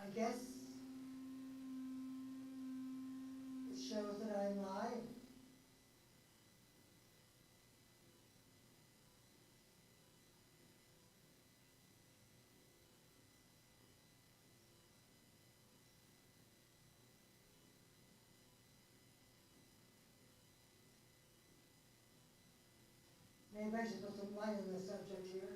I guess it shows that I'm live. Maybe I should put some light on the subject here.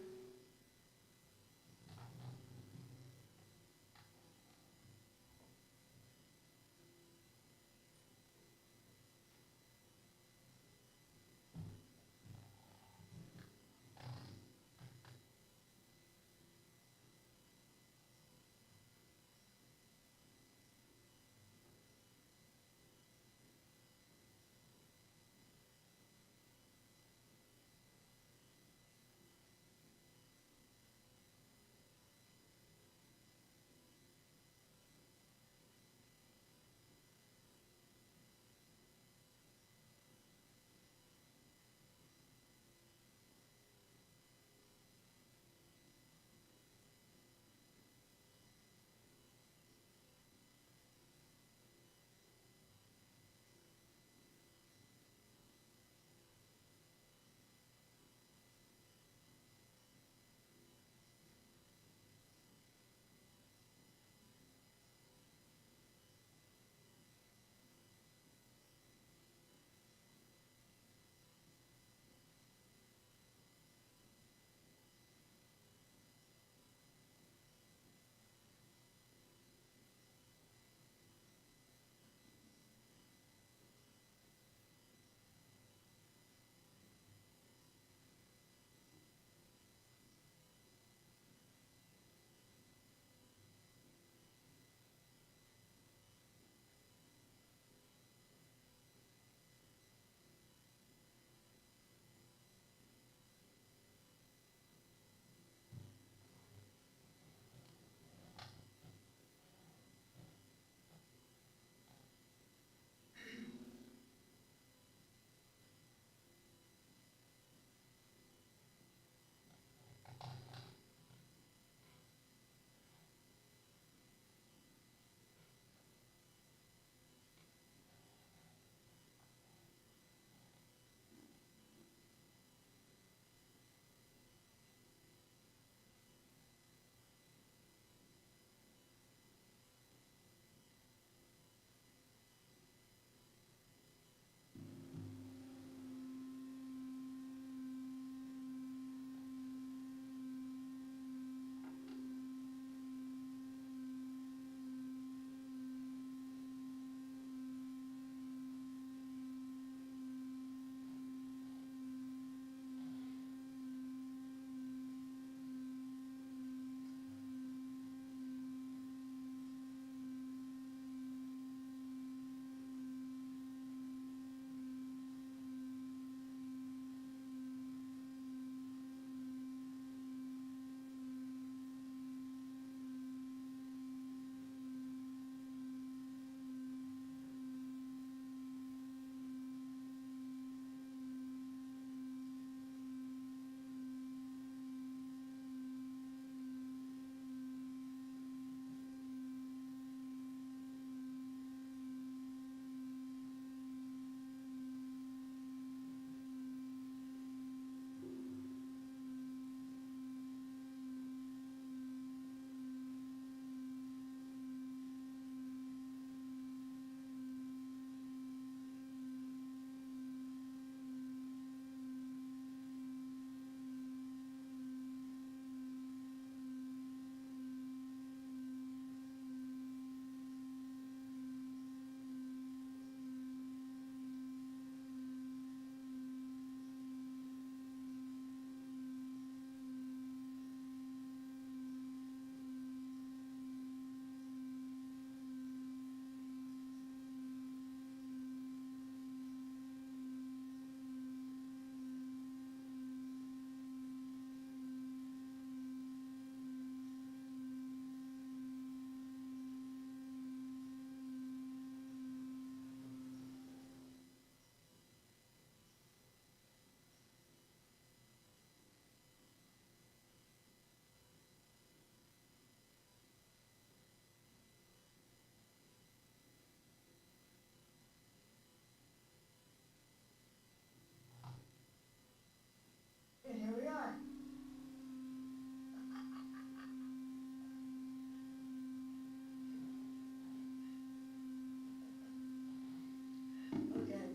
Okay.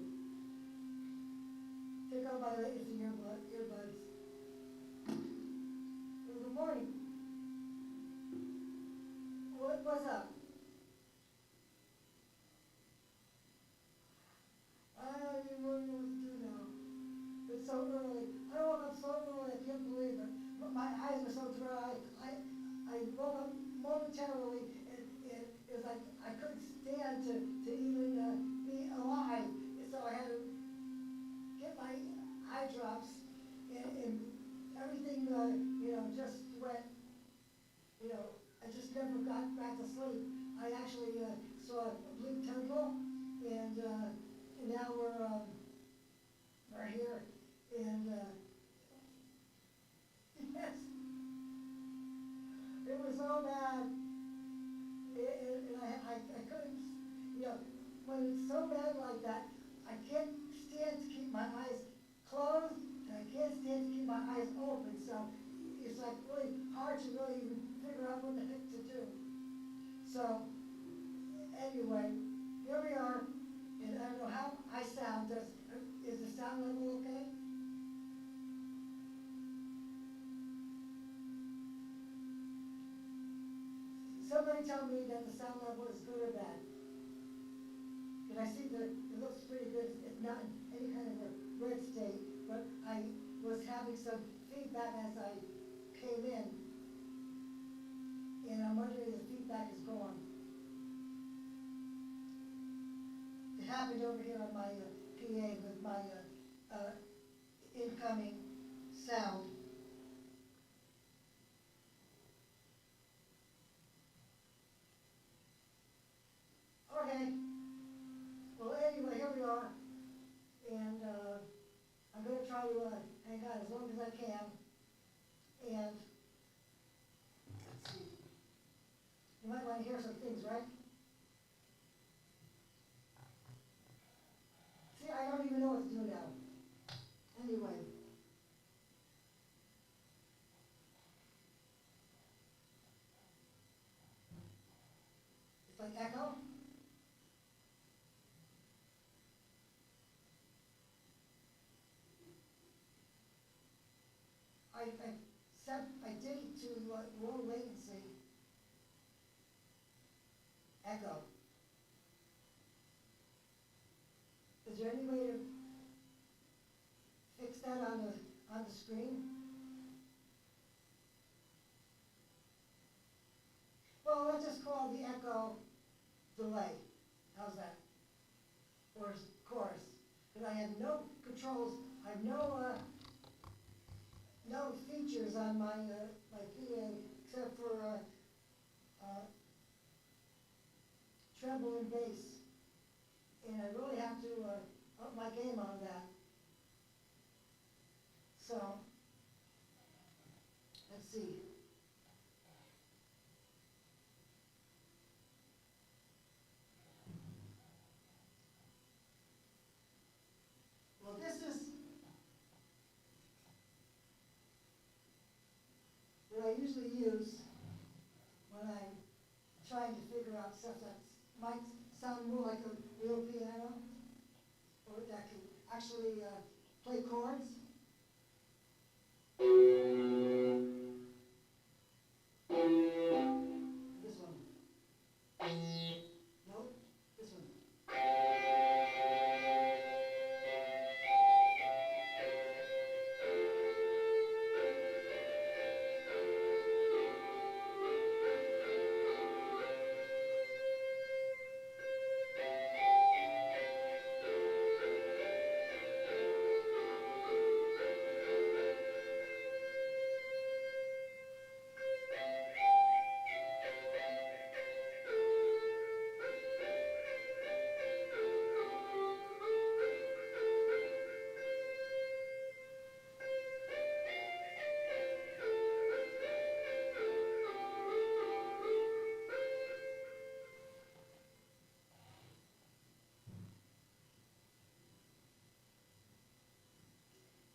Take out my latest earbuds. Well, good morning. What's up? I don't even really know what to do now. It's so early. I woke up so early, I can't believe it. But my eyes were so dry. I woke up momentarily, and it was like I couldn't stand to even be alive. So I had to get my eye drops, and everything, just went, I just never got back to sleep. I actually saw a blue temple, and now we're here, and yes, it was so bad, and I couldn't, when it's so bad like that, I can't stand to keep my eyes closed, and I can't stand to keep my eyes open, so it's like really hard to really even figure out what the heck to do. So, anyway, here we are, and I don't know how I sound. Is the sound level okay? Somebody tell me that the sound level is good or bad. And I see that it looks pretty good. It's not in any kind of a red state, but I was having some feedback as I came in, and I'm wondering if the feedback is gone. It happened over here on my PA with my incoming sound. Okay. Well, anyway, here we are, and I'm going to try to hang on as long as I can. And let's see. You might want to hear some things, right? See, I don't even know what to do now. Anyway. It's like echo. I did it to low latency. Echo. Is there any way to fix that on the screen? Well, let's just call the echo delay. How's that? Or chorus. Because I have no controls. I have no features on my my PA except for treble and bass, and I really have to up my game on that. So let's see. Well, this is what I usually use when I'm trying to figure out stuff that might sound more like a real piano, or that can actually play chords. This one. Nope, this one.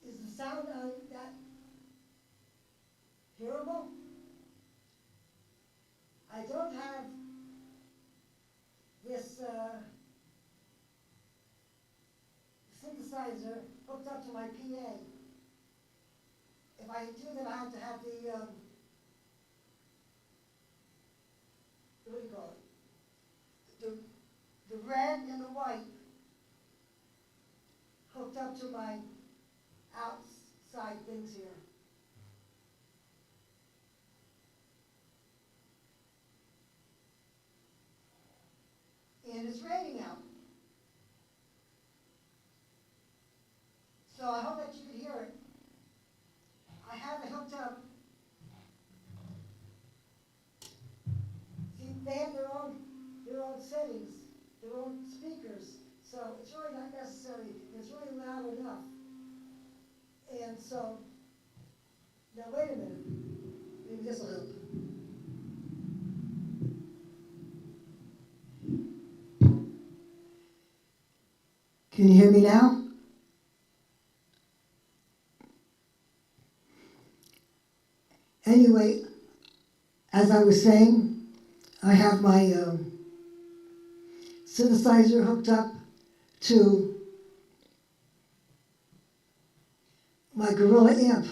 Is the sound that hearable? I don't have this synthesizer hooked up to my PA. If I do that, I have to have the, what do you call it? The red and the white hooked up to my outside things here. And it's raining out. So I hope that you can hear it. I have it hooked up. See, they have their own settings, their own speakers. So it's really not necessary. It's really loud enough. And so, now wait a minute. Maybe this will help. Can you hear me now? Anyway, as I was saying, I have my synthesizer hooked up to my Gorilla amp.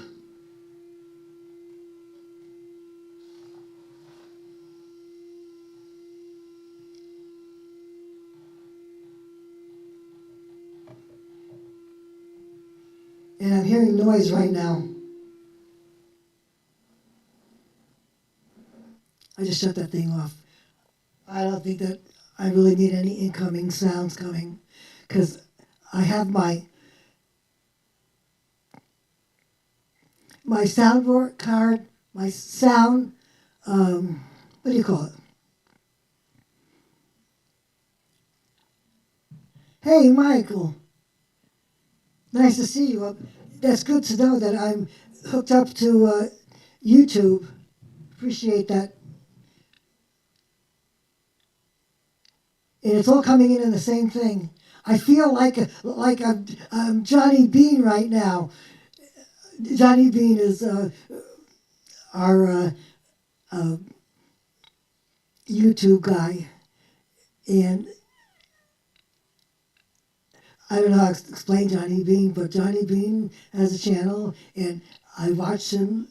And I'm hearing noise right now. I just shut that thing off. I don't think that I really need any incoming sounds coming, because I have my soundboard card, my sound, what do you call it? Hey, Michael. Nice to see you. That's good to know that I'm hooked up to YouTube. Appreciate that. And it's all coming in the same thing. I feel like I'm Johnny Bean right now. Johnny Bean is our YouTube guy. And I don't know how to explain Johnny Bean, but Johnny Bean has a channel, and I watch him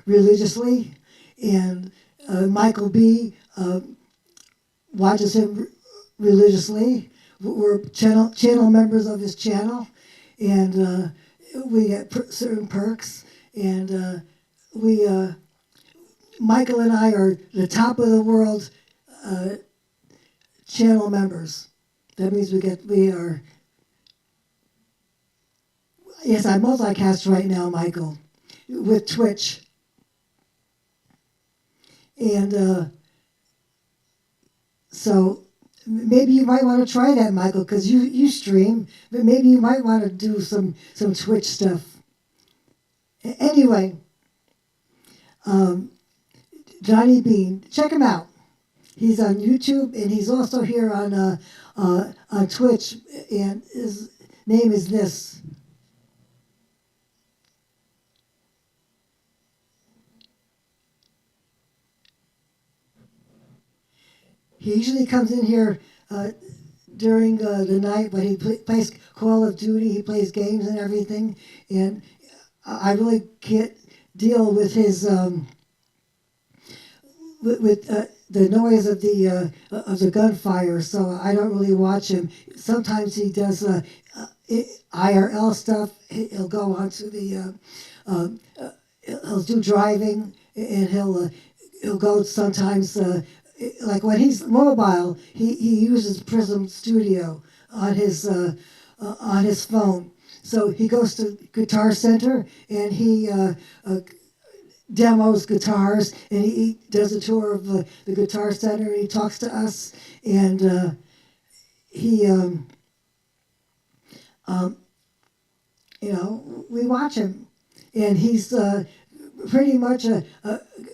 religiously. And Michael B. Watches him religiously. We're channel members of his channel, and we get certain perks. And Michael and I are the top of the world channel members. That means we are. Yes, I multicast right now, Michael, with Twitch. And so maybe you might want to try that, Michael, because you stream, but maybe you might want to do some Twitch stuff. Anyway, Johnny Bean, check him out. He's on YouTube, and he's also here on Twitch, and his name is this. He usually comes in here during the night, but he plays Call of Duty, he plays games and everything, and I really can't deal with his with the noise of the gunfire, so I don't really watch him. Sometimes he does IRL stuff. He'll go onto the he'll do driving, and he'll go sometimes. Like when he's mobile, he uses Prism Studio on his phone. So he goes to Guitar Center, and he demos guitars, and he does a tour of the Guitar Center, and he talks to us, and we watch him, and he's pretty much a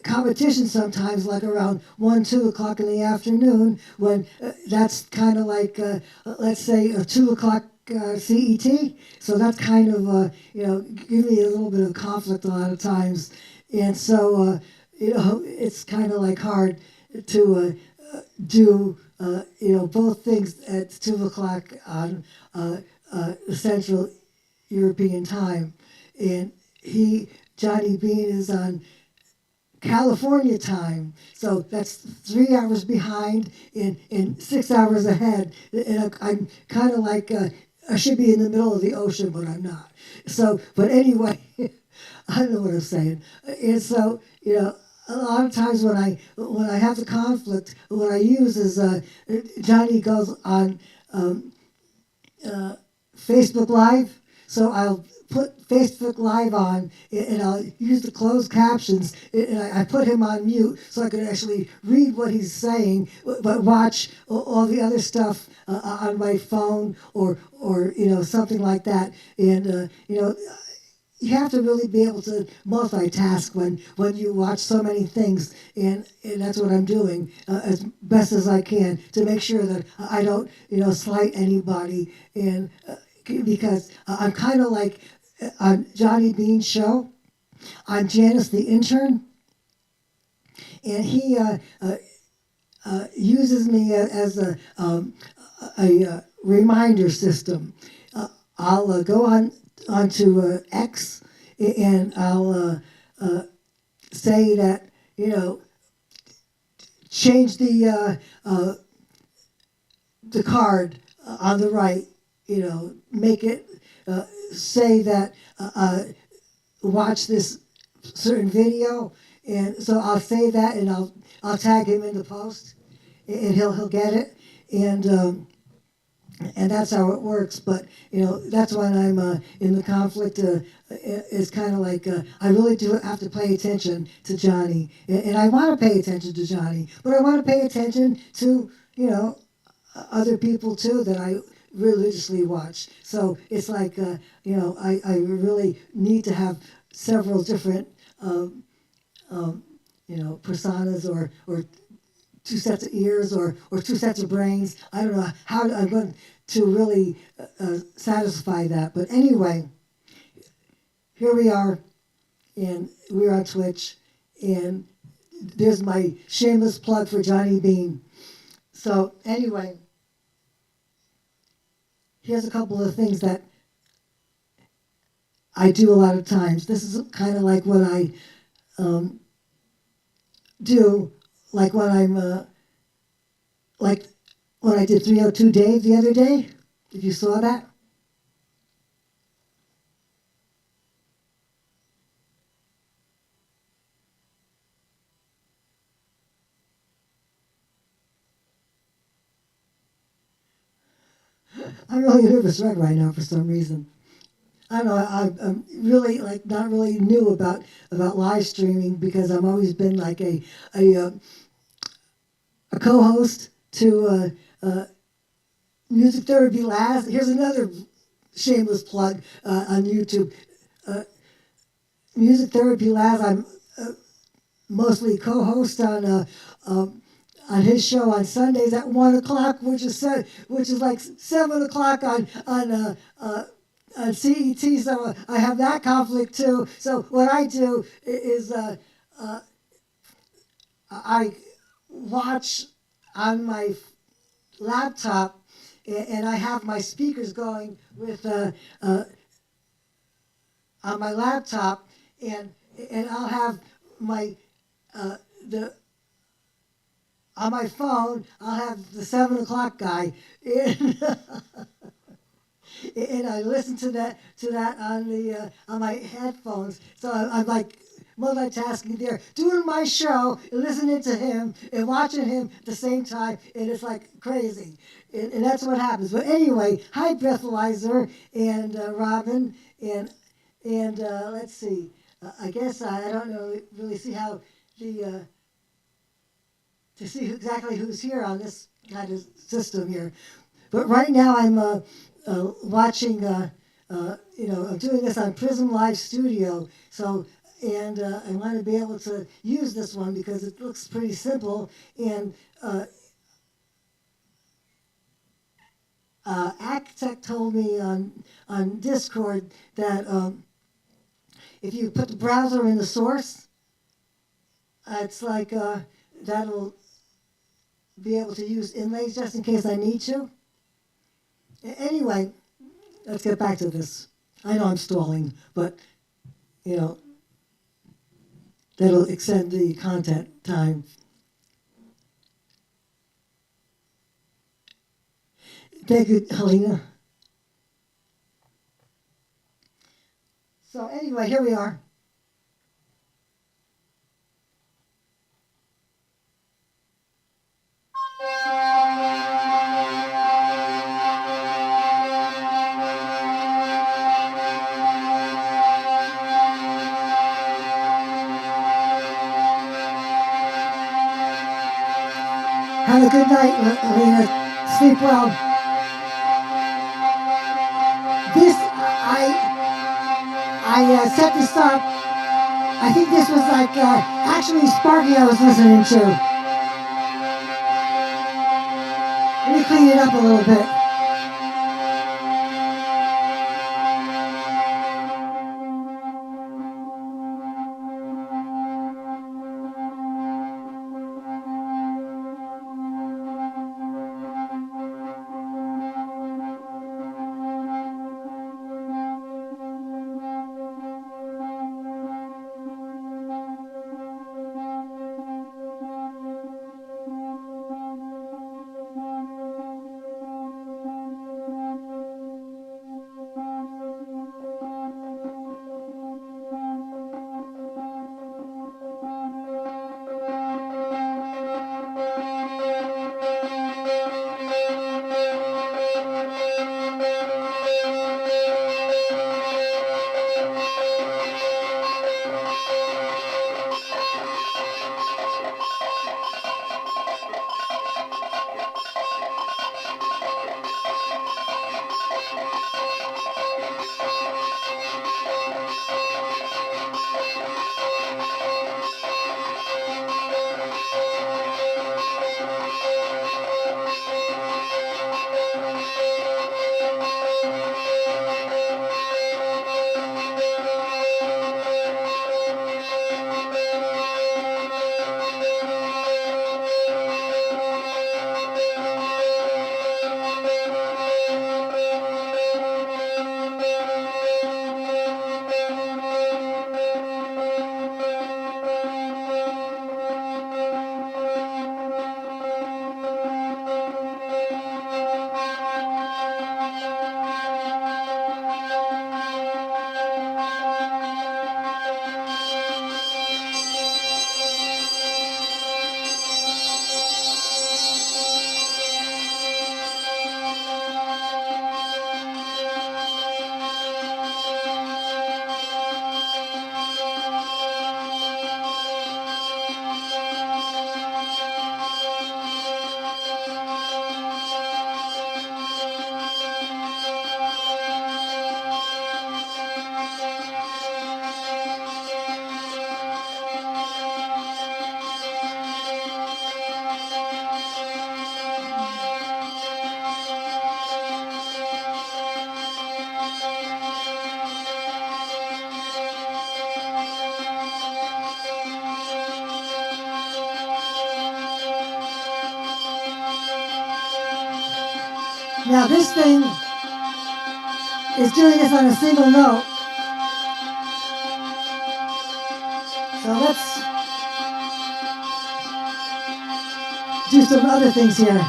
competition sometimes, like around 1, 2 o'clock in the afternoon, when that's kind of like, let's say, 2 o'clock CET. So that's kind of, give me a little bit of conflict a lot of times. And so, it's kind of like hard to do, both things at 2 o'clock on Central European time, and Johnny Bean is on California time, so that's 3 hours behind and 6 hours ahead. And I'm kind of like I should be in the middle of the ocean, but I'm not. So, but anyway, I don't know what I'm saying. And so, a lot of times when I have the conflict, what I use is Johnny goes on Facebook Live, so I'll put Facebook Live on and I'll use the closed captions and I put him on mute so I can actually read what he's saying, but watch all the other stuff on my phone or something like that. And you have to really be able to multitask when you watch so many things, and that's what I'm doing as best as I can to make sure that I don't slight anybody, and because I'm kind of like on Johnny Bean's show. I'm Janice the intern, and he uses me as a reminder system. I'll go onto X, and I'll say that change the card on the right. Make it say that watch this certain video, and so I'll say that, and I'll tag him in the post, and he'll get it, and that's how it works. But that's when I'm in the conflict. It's kind of like I really do have to pay attention to Johnny, and I want to pay attention to Johnny, but I want to pay attention to other people too that I religiously watch. So it's like I really need to have several different personas or two sets of ears or two sets of brains. I don't know how I'm going to really satisfy that. But anyway, here we are, and we're on Twitch, and there's my shameless plug for Johnny Bean. So anyway, here's a couple of things that I do a lot of times. This is kind of like what I do, like when I'm like when I did 302 Dave the other day, if you saw that. I'm really a nervous wreck right now for some reason. I don't know. I'm really not really new about live streaming because I've always been like a co-host to Music Therapy Labs. Here's another shameless plug on YouTube. Music Therapy Labs. I'm mostly co-host on his show on Sundays at 1:00, which is like 7:00 on CET. So I have that conflict too. So what I do is I watch on my laptop, and I have my speakers going with on my laptop, and I'll have my the on my phone. I'll have the 7:00 guy, and I listen to that on my headphones. So I'm like multitasking there, doing my show, and listening to him, and watching him at the same time, and it's like crazy. And that's what happens. But anyway, hi Breathalyzer and Robin, and let's see. I guess I don't know really see how the to see exactly who's here on this kind of system here. But right now I'm watching. I'm doing this on Prism Live Studio. So. And I want to be able to use this one because it looks pretty simple. And Actec told me on Discord that if you put the browser in the source, it's like that'll be able to use inlays just in case I need to. Anyway, let's get back to this. I know I'm stalling, but, you know, that'll extend the content time. Thank you, Helena. So anyway, here we are. Have a good night, Alina. Sleep well. This, I set this up. I think this was like actually Sparky I was listening to. Let me clean it up a little bit. Now this thing is doing this on a single note. So let's do some other things here.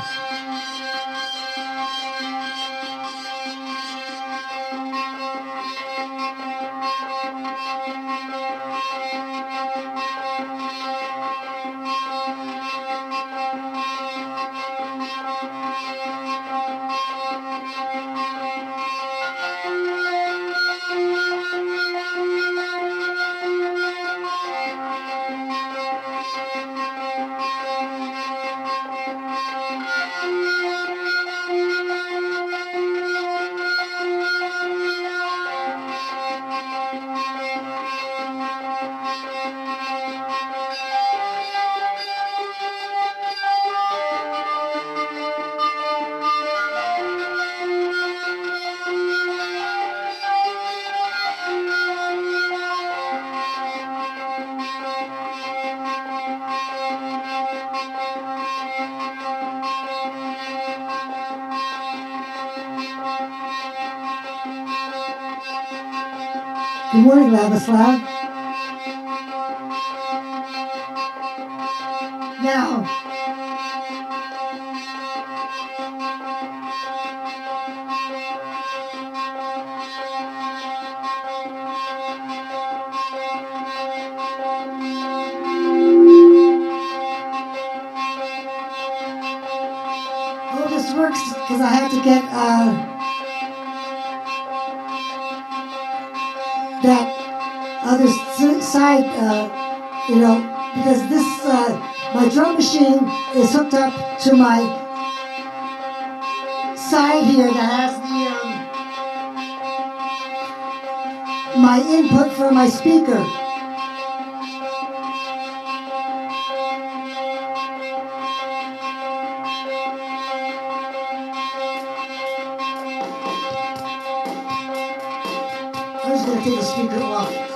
Good morning, Ladislav. Now, oh, this works because I have to get that other side, because this, my drum machine is hooked up to my side here that has my input for my speaker. I'm just going to take the speaker off.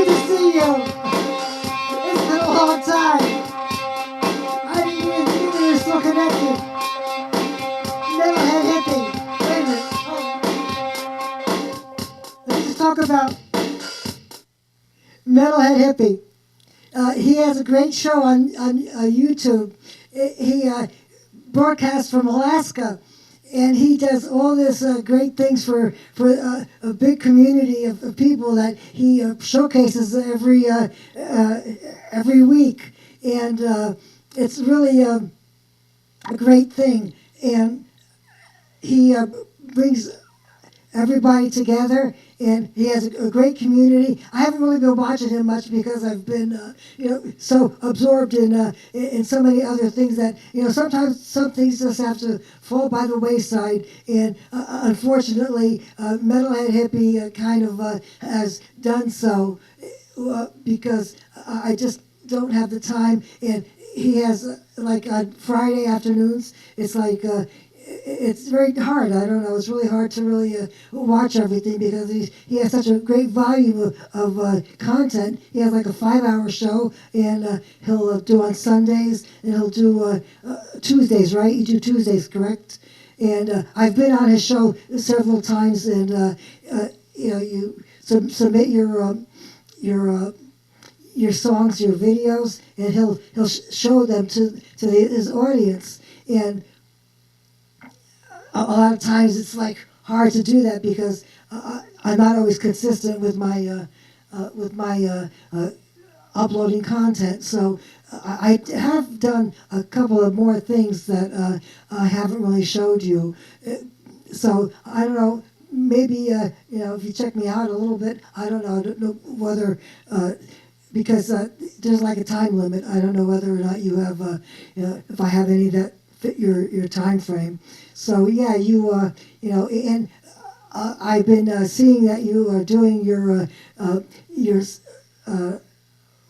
good to see you. It's been a long time. I didn't even think we were still connected. Metalhead hippie. Wait a minute. Let's just talk about Metalhead hippie. He has a great show on YouTube. He broadcasts from Alaska, and he does all this great things for a big community of people that he showcases every week, and it's really a great thing. And he brings everybody together, and he has a great community. I haven't really been watching him much because I've been, so absorbed in so many other things that, sometimes some things just have to fall by the wayside. And unfortunately, Metalhead Hippie kind of has done so because I just don't have the time. And he has, like on Friday afternoons, it's like, it's very hard. I don't know. It's really hard to really watch everything because he has such a great volume of content. He has like a 5-hour show, and he'll do on Sundays, and he'll do Tuesdays, right? You do Tuesdays, correct? And I've been on his show several times, and you submit your songs, your videos, and he'll show them to his audience. And a lot of times it's like hard to do that because I'm not always consistent with my uploading content. So I have done a couple of more things that I haven't really showed you. So I don't know. Maybe if you check me out a little bit, I don't know whether because there's like a time limit. I don't know whether or not you have if I have any that fit your time frame. So yeah, and I've been seeing that you are doing your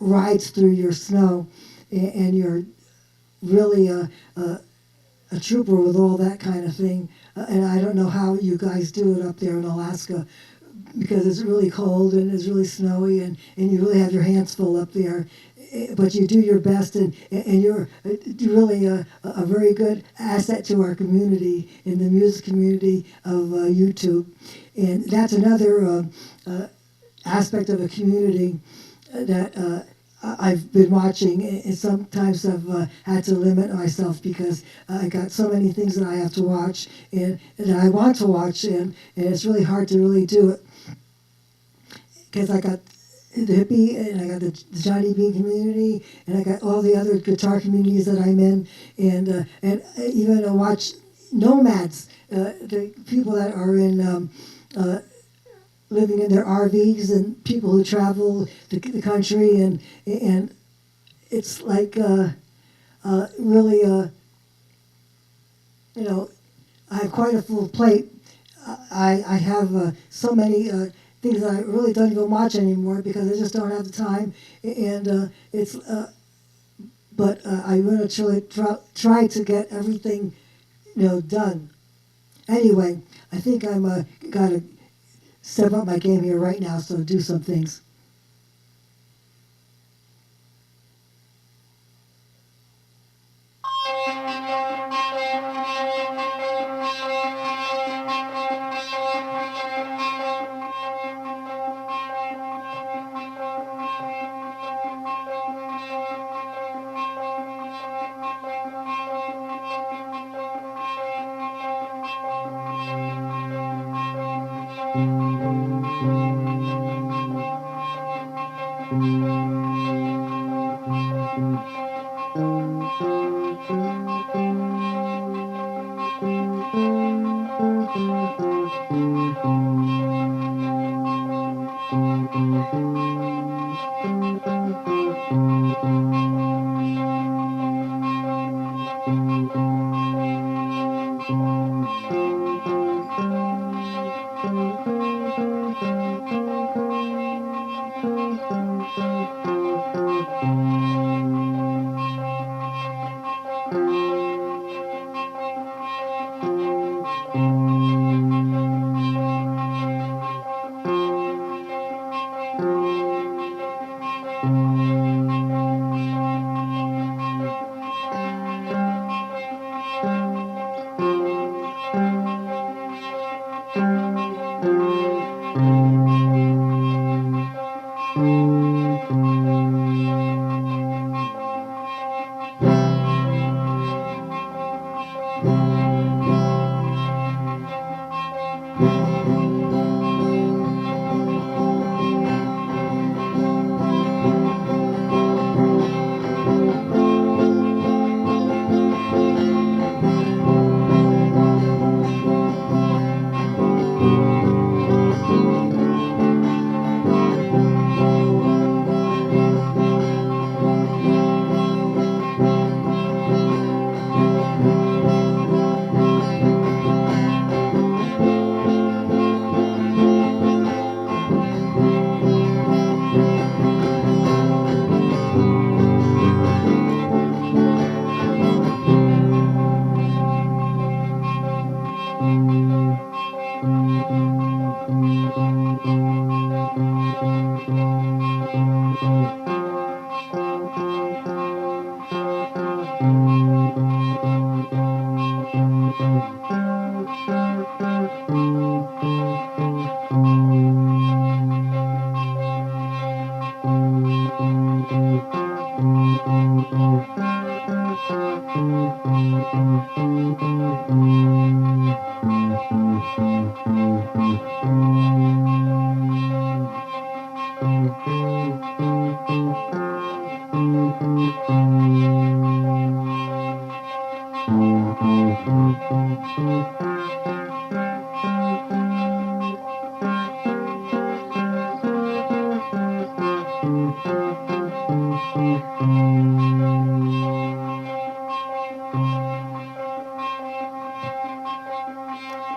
rides through your snow, and you're really a trooper with all that kind of thing. And I don't know how you guys do it up there in Alaska, because it's really cold and it's really snowy, and you really have your hands full up there. But you do your best, and you're really a very good asset to our community, in the music community of YouTube. And that's another aspect of a community that I've been watching, and sometimes I've had to limit myself because I got so many things that I have to watch and that I want to watch, and it's really hard to really do it because I got the hippie, and I got the Johnny Bean community, and I got all the other guitar communities that I'm in, and even watch nomads, the people that are in living in their RVs, and people who travel the country, and it's like really I have quite a full plate. I have so many things that I really don't even watch anymore because I just don't have the time, and it's. But I'm going to really try to get everything, done. Anyway, I think I'm got to step up my game here right now, so do some things.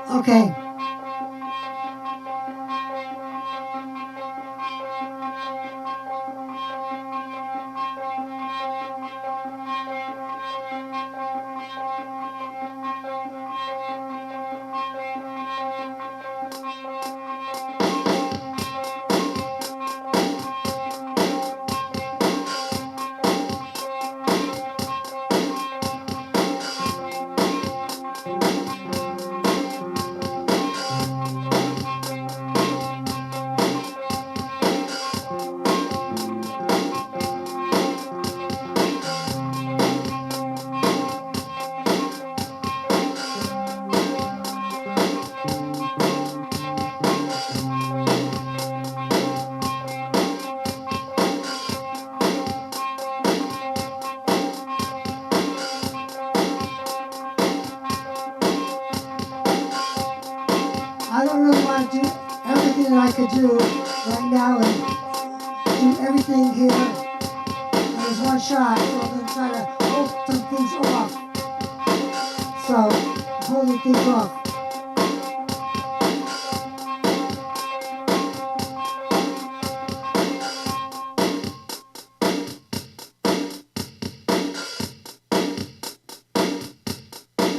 Okay. I don't really want to do everything that I could do right now and do everything here. There's one shot, so I'm going to try to hold some things off. So, holding things off.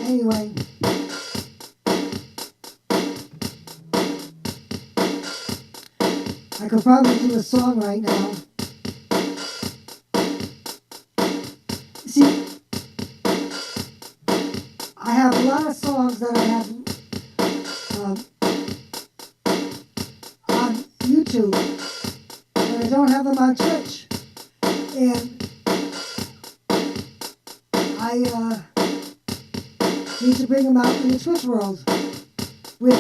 Anyway. I could probably do a song right now. See, I have a lot of songs that I have on YouTube, but I don't have them on Twitch. And I need to bring them out in the Twitch world with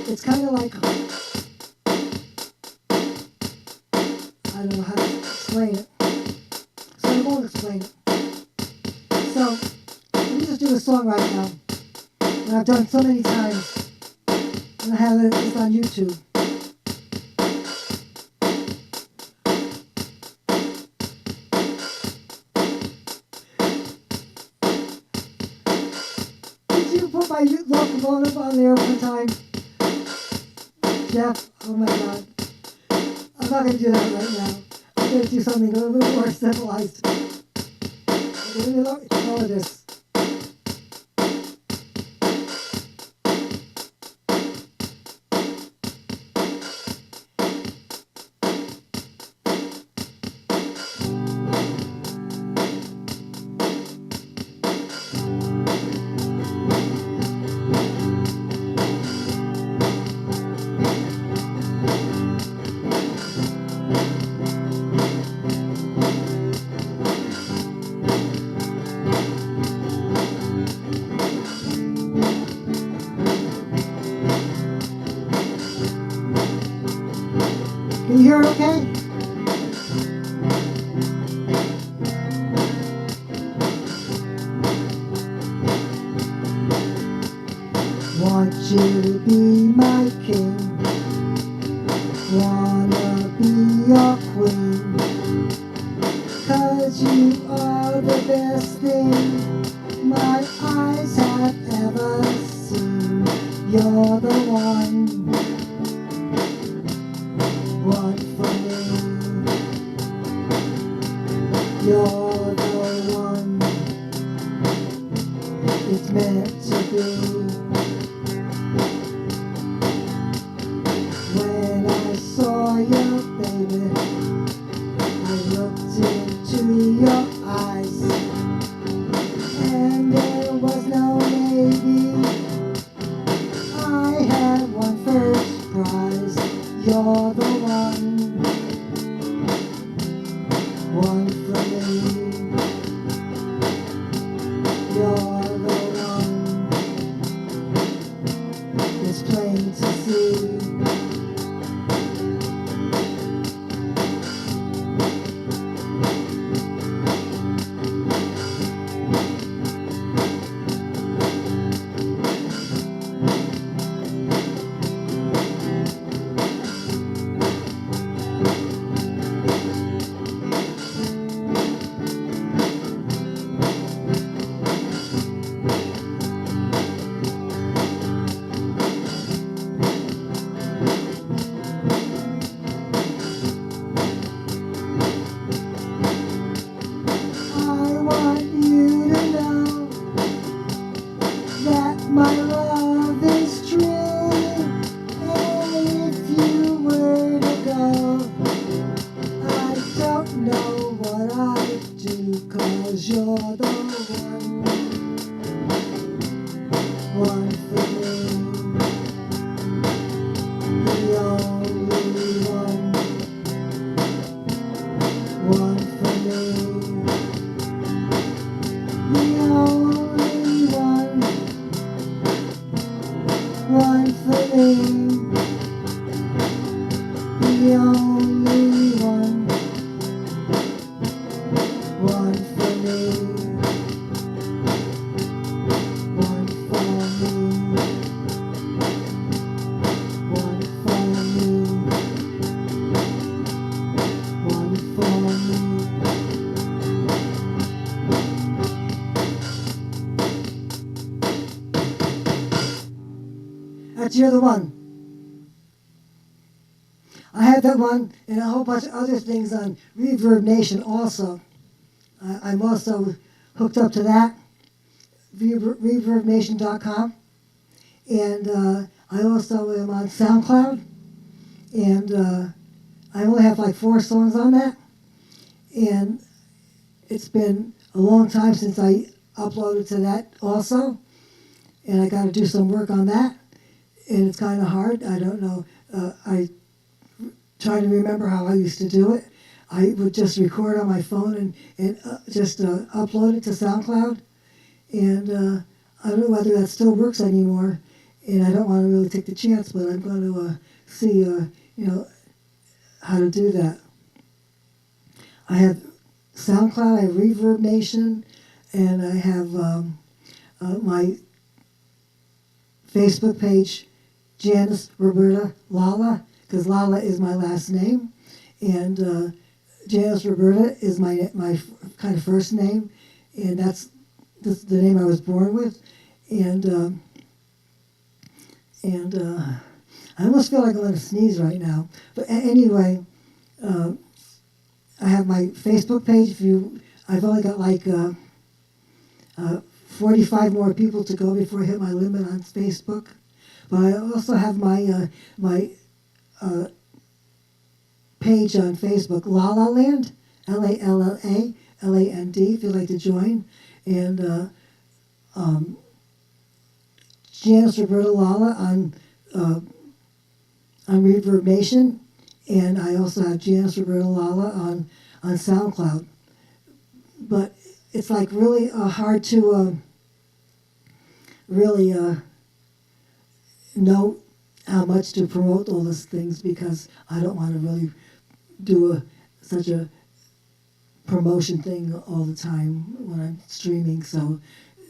it's kind of like, I don't know how to explain it, so I won't explain it. So, let me just do a song right now, that I've done so many times, and I have it just on YouTube. Did you put my locomotive on there one time? Jeff, oh my God. I'm not going to do that right now. I'm going to do something a little bit more civilized. Let me lower this. Can you hear it okay? Want you to be my king, wanna be your queen, 'cause you are the best thing my eyes have ever seen. You're the one for me. You're the one, it's meant to be. When I saw you, baby, I looked into your eyes, and there was no maybe. I had one first prize. You're the one for me. You're the one, it's plain to see. My love is true, and if you were to go, I don't know what I'd do, 'cause you're the one for me, the only one for me, the only one for me, the only one for me, one for me, one for me, one for me. That's You're the One. I have that one and a whole bunch of other things on Reverb Nation also. I'm also hooked up to that, reverbnation.com. And I also am on SoundCloud. And I only have like 4 songs on that. And it's been a long time since I uploaded to that also. And I got to do some work on that. And it's kind of hard. I don't know. I try to remember how I used to do it. I would just record on my phone and just upload it to SoundCloud. And I don't know whether that still works anymore. And I don't want to really take the chance, but I'm going to see, how to do that. I have SoundCloud, I have Reverb Nation, and I have my Facebook page, Janice Roberta Lalla, because Lalla is my last name, and Janice Roberta is my kind of first name, and that's the name I was born with, and I almost feel like I'm going to sneeze right now. But anyway, I have my Facebook page. I've only got like 45 more people to go before I hit my limit on Facebook. But I also have my page on Facebook, Lalla Land, LaLaLand, if you'd like to join. And Janice Roberta Lalla on Reverb Nation, and I also have Janice Roberta Lalla on SoundCloud. But it's like really hard to really know how much to promote all these things, because I don't want to really do such a promotion thing all the time when I'm streaming. So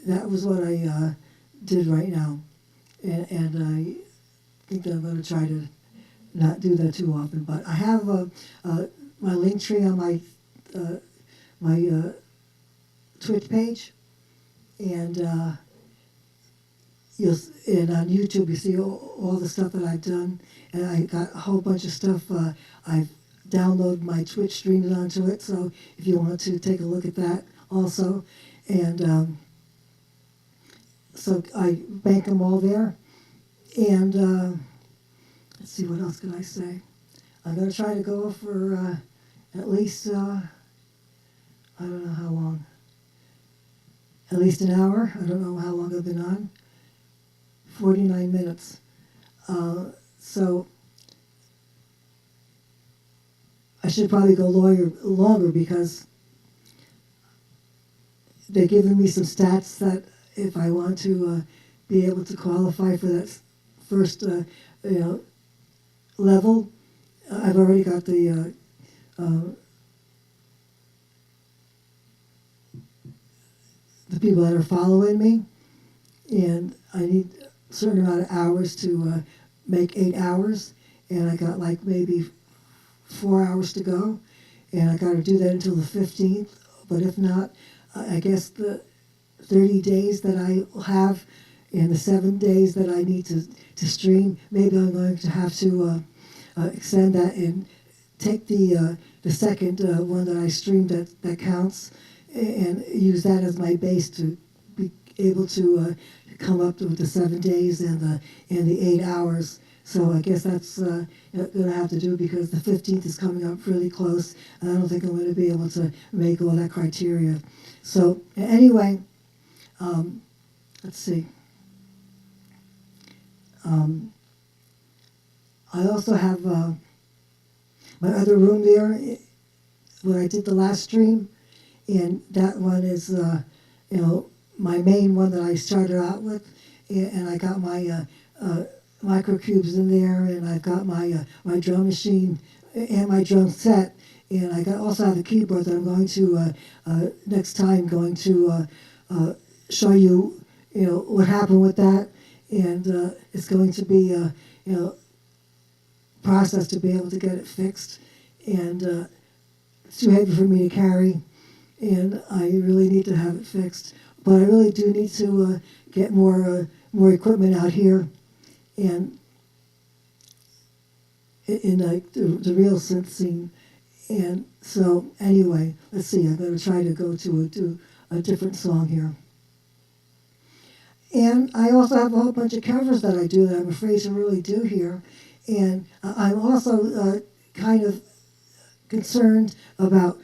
that was what I did right now, and I think that I'm going to try to not do that too often. But I have my link tree on my Twitch page, and on YouTube you see all the stuff that I've done, and I got a whole bunch of stuff. I've downloaded my Twitch streams onto it, so if you want to take a look at that also, and so I bank them all there, and let's see, what else can I say? I'm going to try to go for at least, I don't know how long, at least an hour. I don't know how long I've been on. 49 minutes. So I should probably go longer, because they're giving me some stats that if I want to be able to qualify for first, level. I've already got the people that are following me, and I need a certain amount of hours to make 8 hours, and I got like maybe 4 hours to go, and I got to do that until the 15th. But if not, I guess the 30 days that I have and the 7 days that I need to stream, maybe I'm going to have to extend that and take the second one that I streamed that counts and use that as my base to be able to come up with the 7 days and the 8 hours. So I guess that's going to have to do because the 15th is coming up really close, and I don't think I'm going to be able to make all that criteria. So anyway, let's see. I also have my other room there where I did the last stream, and that one is, my main one that I started out with, and I got my microcubes in there, and I've got my drum machine and my drum set, and I also have a keyboard that I'm going to next time going to show you, what happened with that, and it's going to be process to be able to get it fixed, and it's too heavy for me to carry, and I really need to have it fixed. But I really do need to get more equipment out here, and in like the real synth scene. And so anyway, let's see. I'm going to try to go to a different song here. And I also have a whole bunch of covers that I do that I'm afraid to really do here. And I'm also kind of concerned about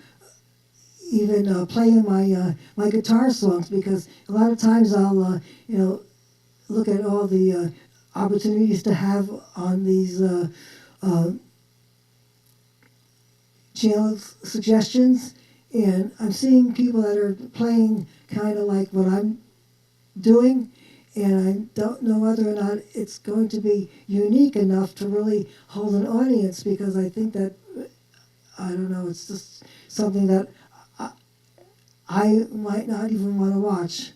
even playing my guitar songs, because a lot of times I'll look at all the opportunities to have on these channel suggestions, and I'm seeing people that are playing kind of like what I'm doing, and I don't know whether or not it's going to be unique enough to really hold an audience, because I think that, I don't know, it's just something that I might not even want to watch.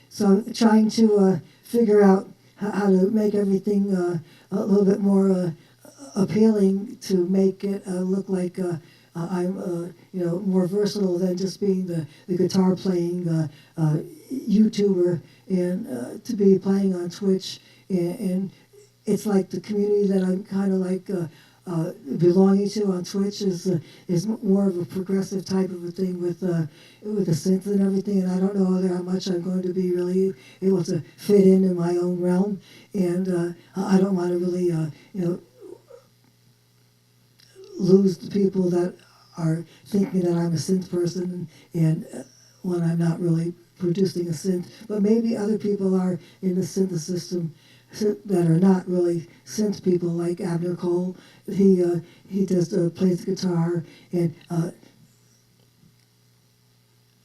So I'm trying to figure out how to make everything a little bit more appealing, to make it look like I'm more versatile than just being the guitar playing YouTuber, and to be playing on Twitch, and it's like the community that I'm kind of like belonging to on Twitch is more of a progressive type of a thing with the synth and everything, and I don't know how much I'm going to be really able to fit in my own realm, and I don't want to really lose the people that are thinking that I'm a synth person, and when I'm not really producing a synth. But maybe other people are in the synth system that are not really synth people, like Abner Cole. He just plays the guitar, and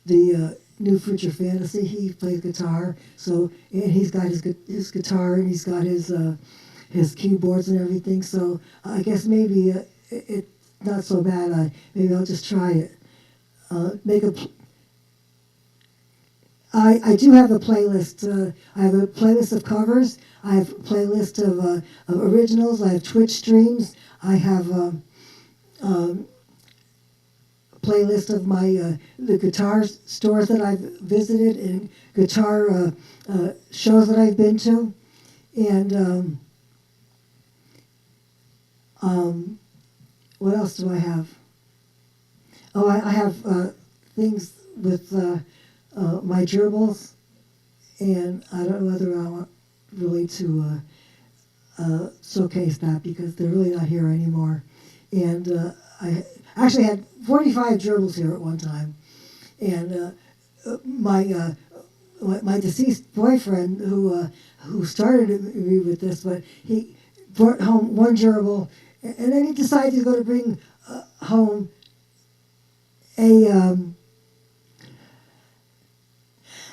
the New Future Fantasy, he plays guitar. So, and he's got his guitar, and he's got his keyboards and everything. So I guess maybe it's not so bad. Maybe I'll just try it. I do have a playlist. I have a playlist of covers. I have a playlist of originals. I have Twitch streams. I have a playlist of my the guitar stores that I've visited and guitar shows that I've been to. And what else do I have? Oh, I have things with my gerbils, and I don't know whether I want really to showcase that, because they're really not here anymore. And I actually had 45 gerbils here at one time, and my deceased boyfriend, who started me with this, but he brought home one gerbil, and then he decided he's going to bring home a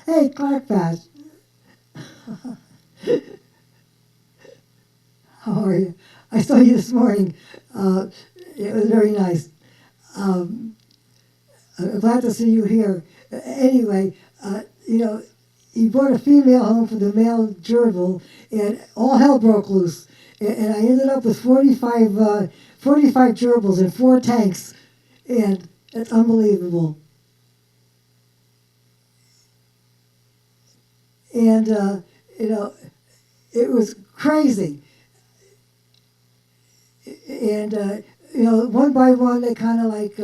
hey, Clark Bass. How are you? I saw you this morning. Uh, it was very nice. Um, I'm glad to see you here. Anyway, you know, he brought a female home for the male gerbil, and all hell broke loose. And I ended up with 45 gerbils in 4 tanks, and it's unbelievable. And, you know, it was crazy. And, one by one, they kind of like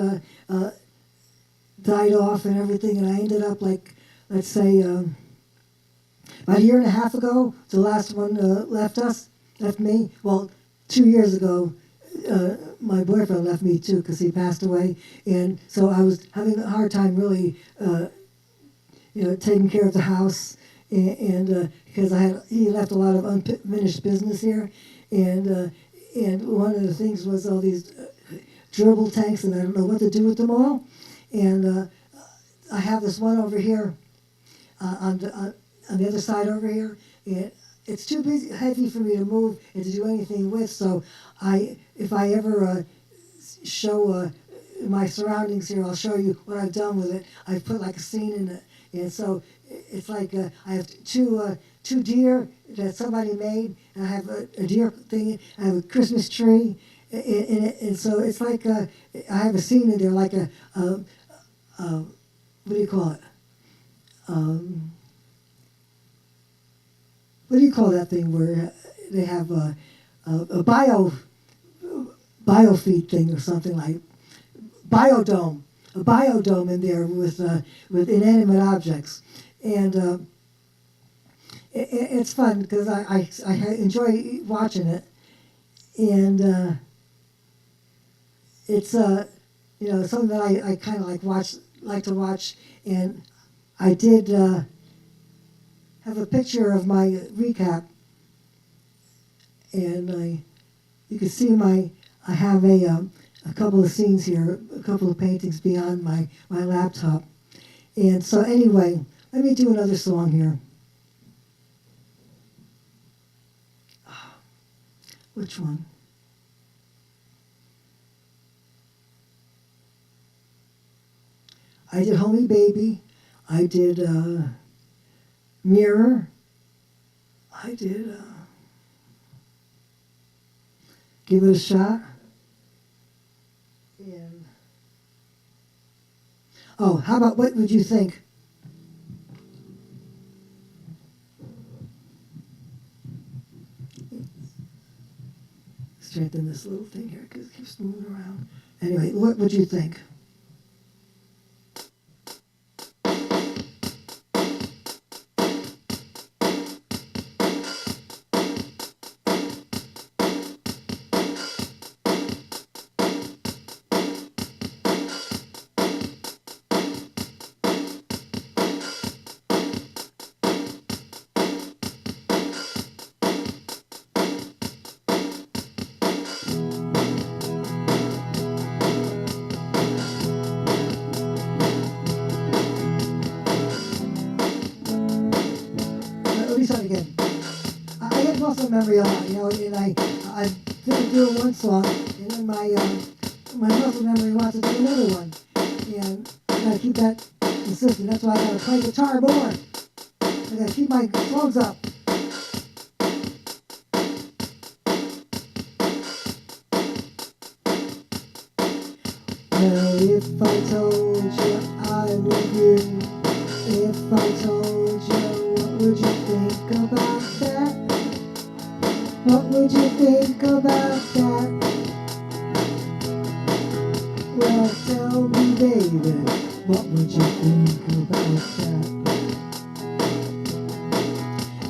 died off and everything, and I ended up like, let's say, about a year and a half ago, the last one left me. Well, 2 years ago, my boyfriend left me too because he passed away, and so I was having a hard time really, taking care of the house, and because he left a lot of unfinished business here, and one of the things was all these gerbil tanks, and I don't know what to do with them all, and I have this one over here on the other side over here, and it's too heavy for me to move and to do anything with. So if I ever show my surroundings here, I'll show you what I've done with it. I've put like a scene in it, and so it's like I have two deer that somebody made, and I have a deer thing. I have a Christmas tree, and so it's like I have a scene in there, like what do you call it? What do you call that thing where they have a biofeed thing or something like biodome, a biodome in there with inanimate objects, and it's fun because I enjoy watching it, and it's something that I kind of like to watch, and I did have a picture of my recap, and you can see I have a couple of scenes here, a couple of paintings beyond my laptop, and so anyway, let me do another song here. Which one? I did Homie Baby. I did Mirror. I did Give It a Shot. And how about What Would You Think? Strengthen this little thing here because it keeps moving around. Anyway, what would you think? Let me start again. I had muscle memory a lot, and I didn't do one song, and then my muscle memory wants to do another one, and I gotta keep that consistent. That's why I gotta play guitar more. I gotta keep my songs up. Well, if I told you I love you, if I told you, what would you think about that? What would you think about that? Well, tell me, baby, what would you think about that?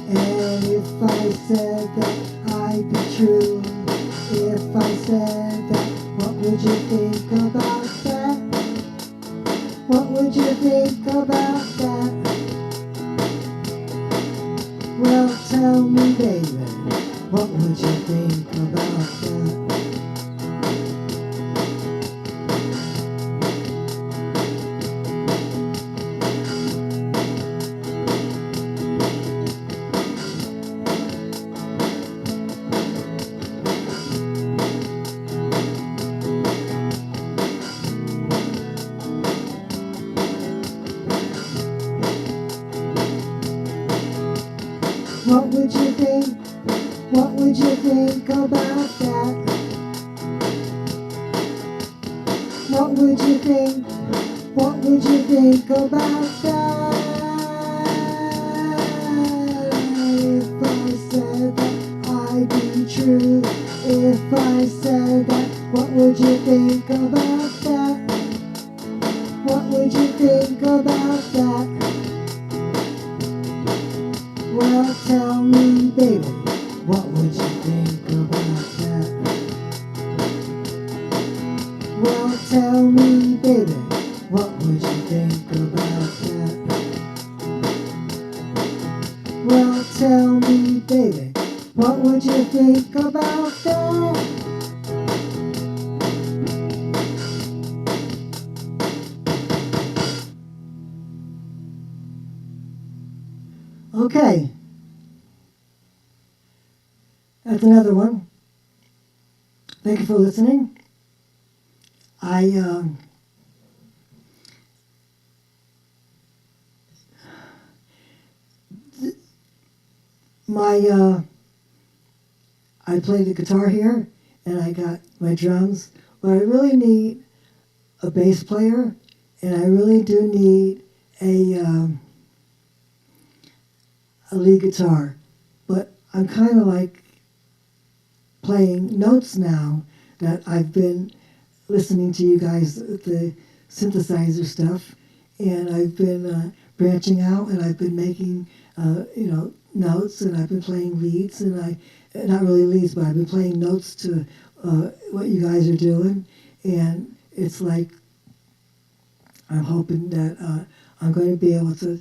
And if I said that I'd be true, if I said that, what would you think about that? What would you think about that? Well, tell me, baby, what would you think about that? think about that? What would you think? What would you think about that? If I said that I'd be true, if I said that, what would you think about that? What would you think about that? Well, tell me, baby, what would you think about that? Well, tell me, baby, what would you think about that? Well, tell me, baby, what would you think about that? Okay. That's another one. Thank you for listening. I play the guitar here, and I got my drums, but I really need a bass player, and I really do need a lead guitar. But I'm kind of like playing notes now that I've been listening to you guys with the synthesizer stuff, and I've been branching out, and I've been making notes, and I've been playing leads, and not really leads, but I've been playing notes to what you guys are doing, and it's like I'm hoping that I'm going to be able to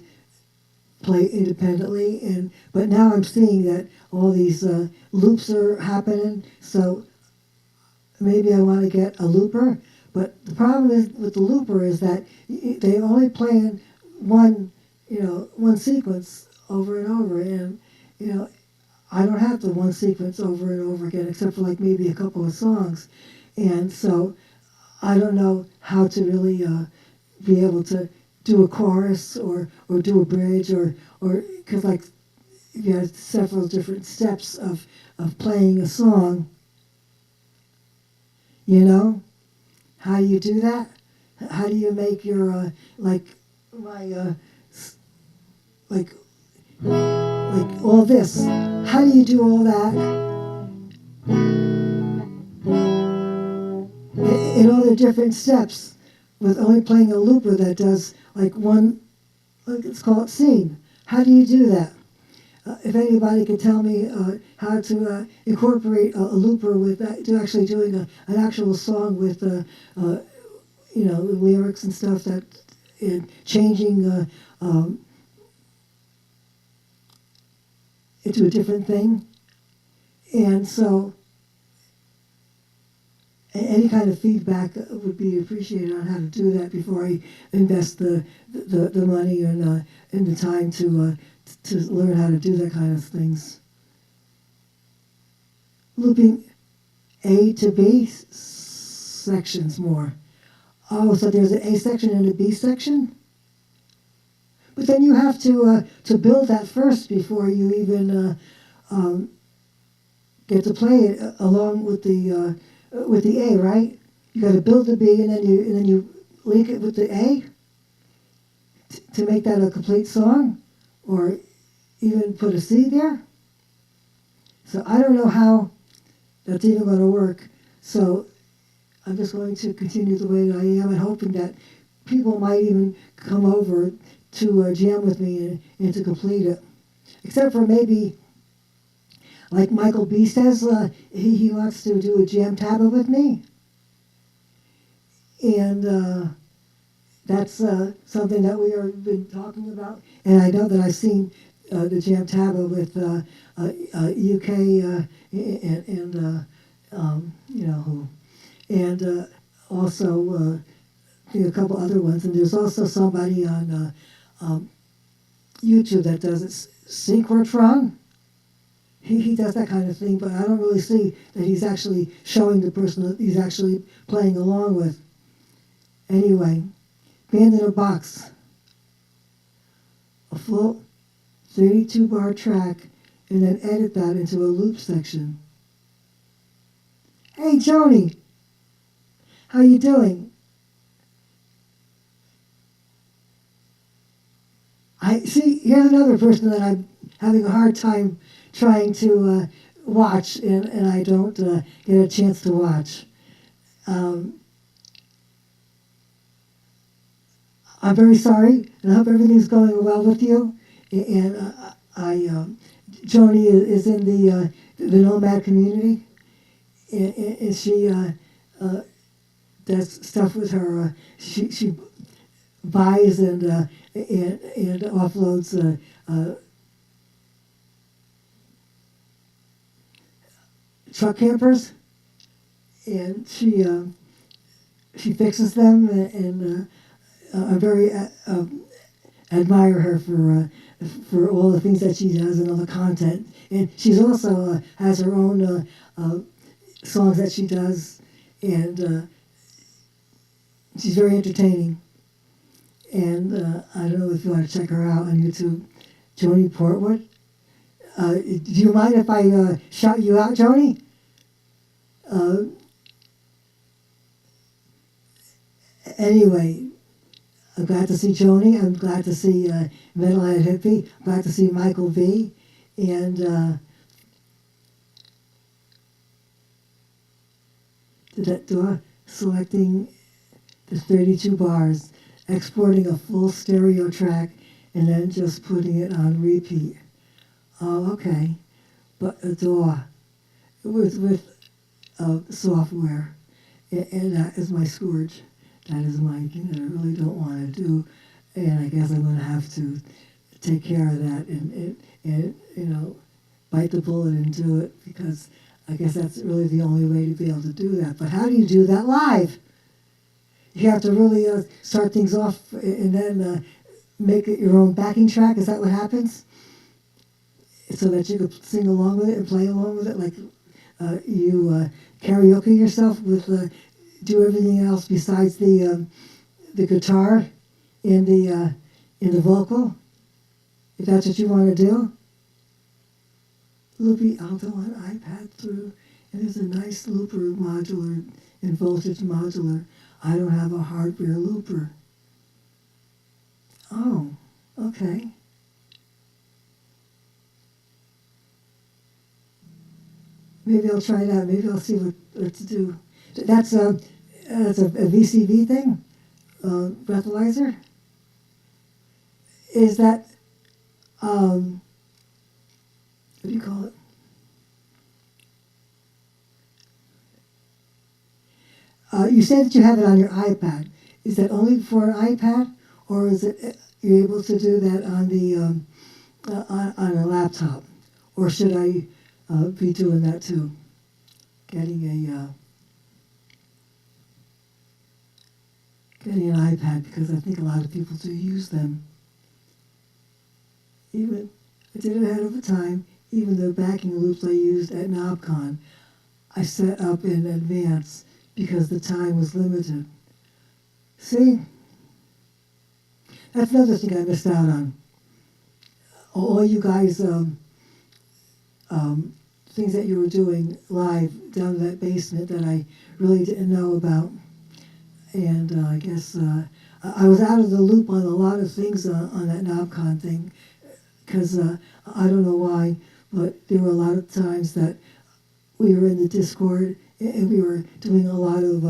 play independently, but now I'm seeing that all these loops are happening, so maybe I want to get a looper, but the problem is with the looper is that they only play one sequence over and over, and I don't have the one sequence over and over again, except for like maybe a couple of songs, and so I don't know how to really be able to do a chorus or do a bridge or because like you have several different steps of playing a song. How do you do that? How do you make your like all this? How do you do all that in all the different steps with only playing a looper that does like one, let's call it scene? How do you do that? If anybody could tell me how to incorporate a looper with that, to actually doing an actual song with lyrics and stuff, that changing into a different thing, and so any kind of feedback would be appreciated on how to do that before I invest the money and the time to learn how to do that kind of things. Looping A to B sections more. Oh, so there's an A section and a B section? But then you have to build that first before you even get to play it along with the A, right? You got to build the B and then you link it with the A to make that a complete song, or even put a C there. So I don't know how that's even going to work. So I'm just going to continue the way that I am, and hoping that people might even come over to jam with me and to complete it. Except for maybe, like Michael B says, he wants to do a jam tabba with me. And that's something that we have been talking about. And I know that I've seen the jam tabba with UK who. And also a couple other ones. And there's also somebody on YouTube that does it, synchrotron. He does that kind of thing, but I don't really see that he's actually showing the person that he's actually playing along with. Anyway, Band in a Box. A full 32-bar track, and then edit that into a loop section. Hey, Joni, how you doing? I see. Here's another person that I'm having a hard time trying to watch, and I don't get a chance to watch. Um, I'm very sorry, and I hope everything's going well with you. And Joni is in the nomad community, and she uh, does stuff with her. She buys and offloads truck campers, and she fixes them, and I very admire her for all the things that she does and all the content. And she's also has her own songs that she does, and she's very entertaining. And I don't know if you want to check her out on YouTube, Joni Portwood. Do you mind if I shout you out, Joni? Uh, anyway, I'm glad to see Joni. I'm glad to see Metalhead Hippie. I'm glad to see Michael V. And that door selecting the 32 bars, exporting a full stereo track, and then just putting it on repeat. Oh, okay. But Adore with software, and that is my scourge. That is my thing that I really don't want to do, and I guess I'm going to have to take care of that and bite the bullet and do it, because I guess that's really the only way to be able to do that. But how do you do that live? You have to really start things off and then make it your own backing track. Is that what happens? So that you could sing along with it and play along with it, like you karaoke yourself with do everything else besides the guitar in the vocal. If that's what you want to do, Loopy Alto on iPad through, and there's a nice looper modular and voltage modular. I don't have a hardware looper. Oh, okay. Maybe I'll try that. Maybe I'll see what to do. That's a VCV thing, breathalyzer. Is that what do you call it? You said that you have it on your iPad. Is that only for an iPad, or is it you're able to do that on the on a laptop, or should I be doing that too? Getting an iPad, because I think a lot of people do use them. Even I did it ahead of the time. Even the backing loops I used at KnobCon, I set up in advance because the time was limited. See, that's another thing I missed out on. All you guys, things that you were doing live down in that basement that I really didn't know about. And I guess I was out of the loop on a lot of things on that KnobCon thing, because I don't know why, but there were a lot of times that we were in the Discord and we were doing a lot of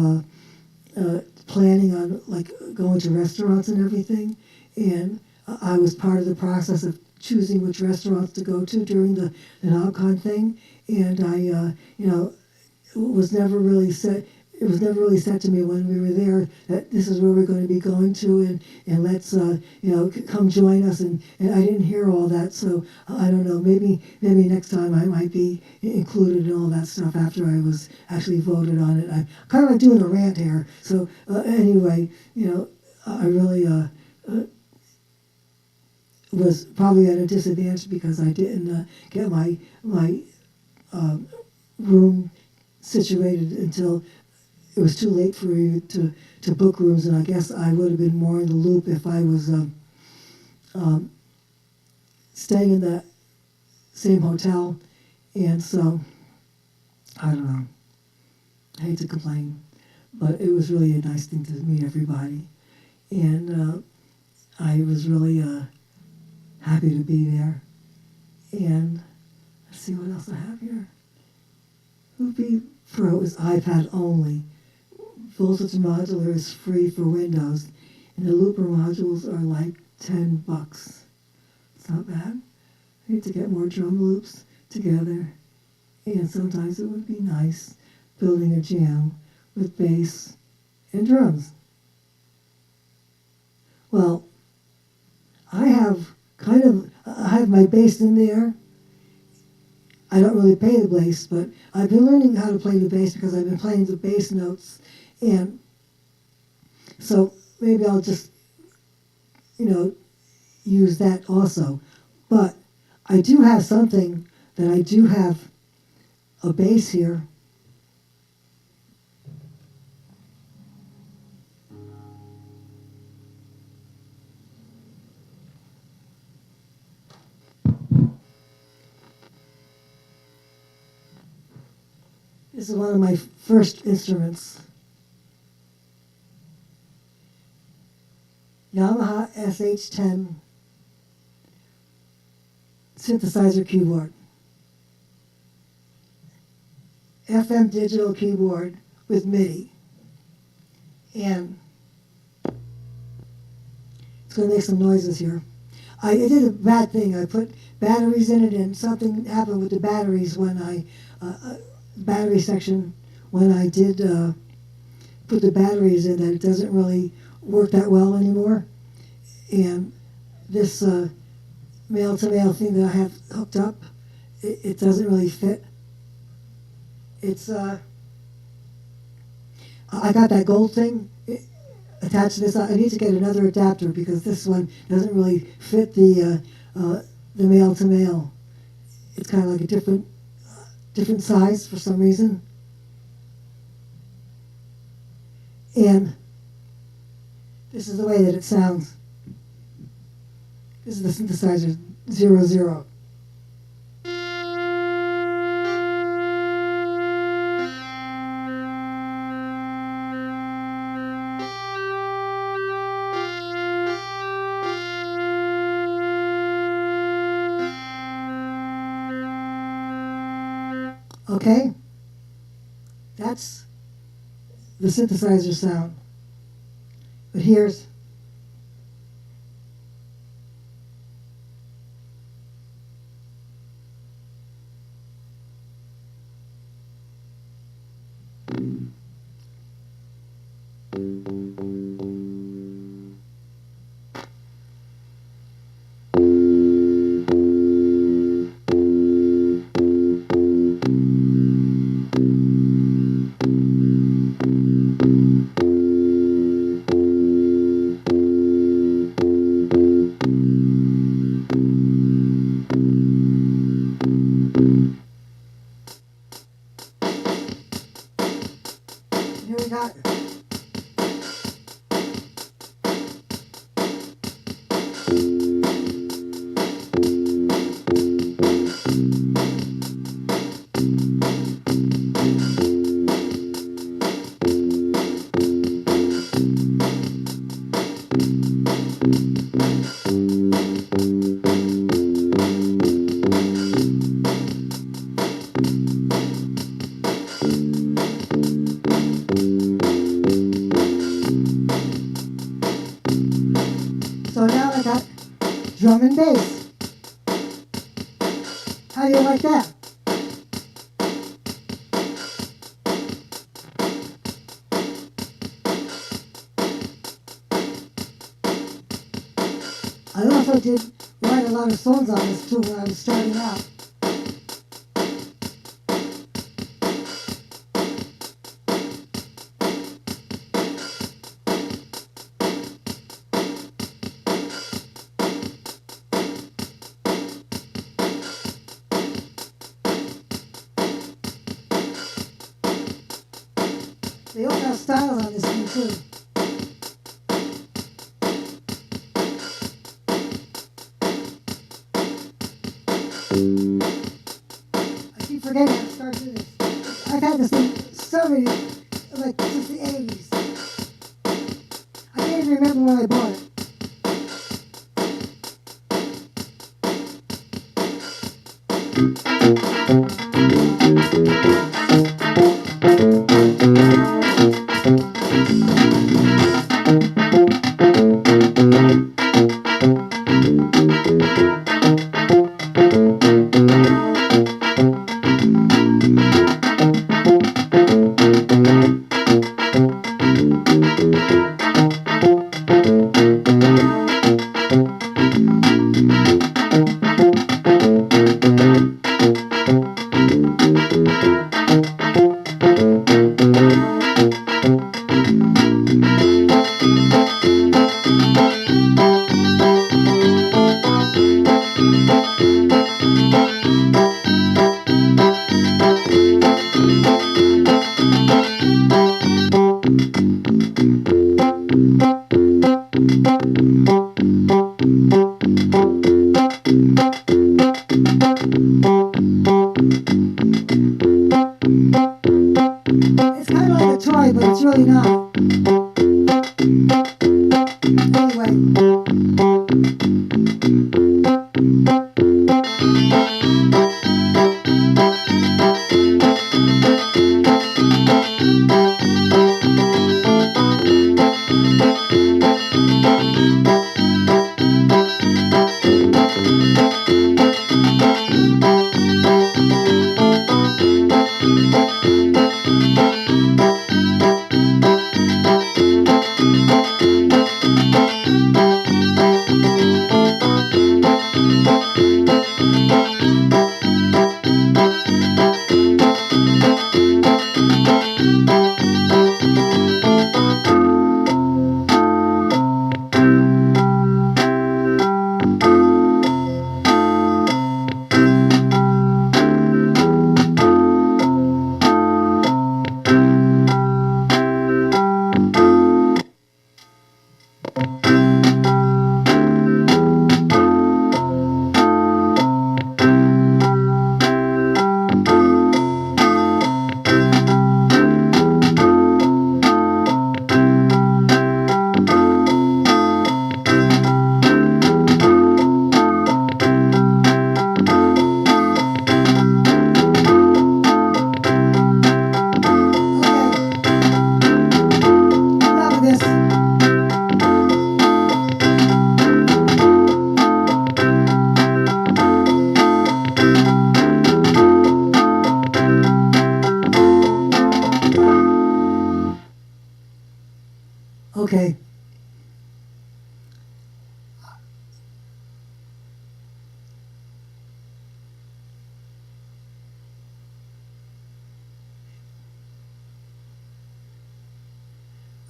planning on like going to restaurants and everything, and I was part of the process of choosing which restaurants to go to during the KnobCon thing, and I was never really set. It was never really said to me when we were there that this is where we're going to be going to, and let's come join us, and I didn't hear all that, so I don't know, maybe next time I might be included in all that stuff after I was actually voted on it. I'm kind of like doing a rant here, so anyway, I really was probably at a disadvantage because I didn't get my room situated until it was too late for you to book rooms, and I guess I would have been more in the loop if I was staying in that same hotel, and so I don't know. I hate to complain, but it was really a nice thing to meet everybody. And I was really happy to be there. And let's see what else I have here. Hoopy Pro is iPad only. Voltage modular is free for Windows, and the looper modules are like $10. It's not bad. I need to get more drum loops together, and sometimes it would be nice building a jam with bass and drums. Well, I have my bass in there. I don't really play the bass, but I've been learning how to play the bass because I've been playing the bass notes, and so maybe I'll just, use that also. But I do have something that I do have a bass here. This is one of my first instruments. Yamaha SH10 synthesizer keyboard. FM digital keyboard with MIDI. And it's going to make some noises here. I did a bad thing. I put batteries in it, and something happened with the batteries when battery section when I did put the batteries in, that it doesn't really work that well anymore. And this male-to-male thing that I have hooked up, it doesn't really fit. It's I got that gold thing attached to this. I need to get another adapter because this one doesn't really fit the male-to-male. It's kind of like a different size for some reason. And this is the way that it sounds. This is the synthesizer 00. Okay, that's the synthesizer sound. But here's here we got. So now I got drum and bass. How do you like that? I also did write a lot of songs on this too when I was starting out. They all have styles on this thing too. I keep forgetting how to start doing this. I've had this thing some reason, like since the 80s. I can't even remember when I bought it. It's kind of like a toy, but it's really not. Okay.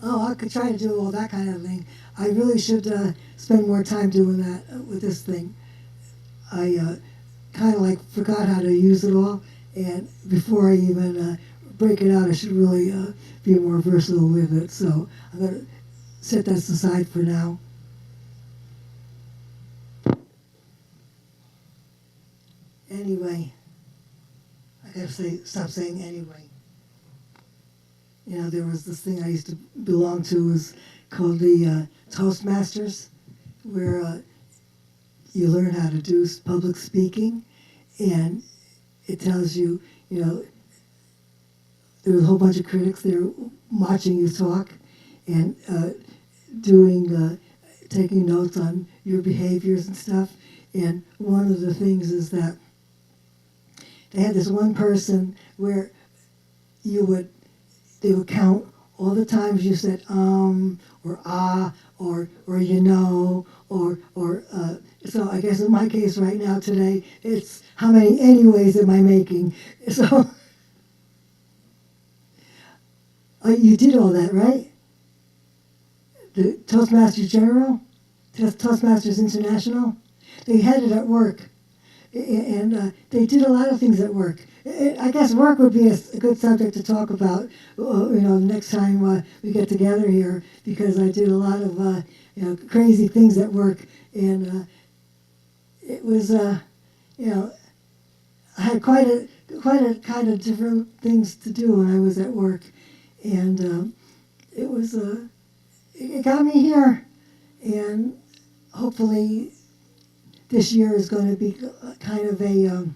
Oh, I could try to do all that kind of thing. I really should spend more time doing that with this thing. I kind of like forgot how to use it all, and before I even break it out, I should really be more versatile with it. So I'm going to set that aside for now. Anyway, I gotta stop saying anyway. You know, there was this thing I used to belong to, was called the Toastmasters, where you learn how to do public speaking, and it tells you, you know, there was a whole bunch of critics there watching you talk and taking notes on your behaviors and stuff. And one of the things is that they had this one person where they would count all the times you said or ah or you know or so I guess in my case right now today it's how many anyways am I making? So you did all that, right? The Toastmasters General, Toastmasters International, they had it at work. And they did a lot of things at work. I guess work would be a good subject to talk about, next time we get together here, because I did a lot of, crazy things at work, and it was, I had quite quite a kind of different things to do when I was at work, and it was it got me here, and hopefully this year is going to be kind of a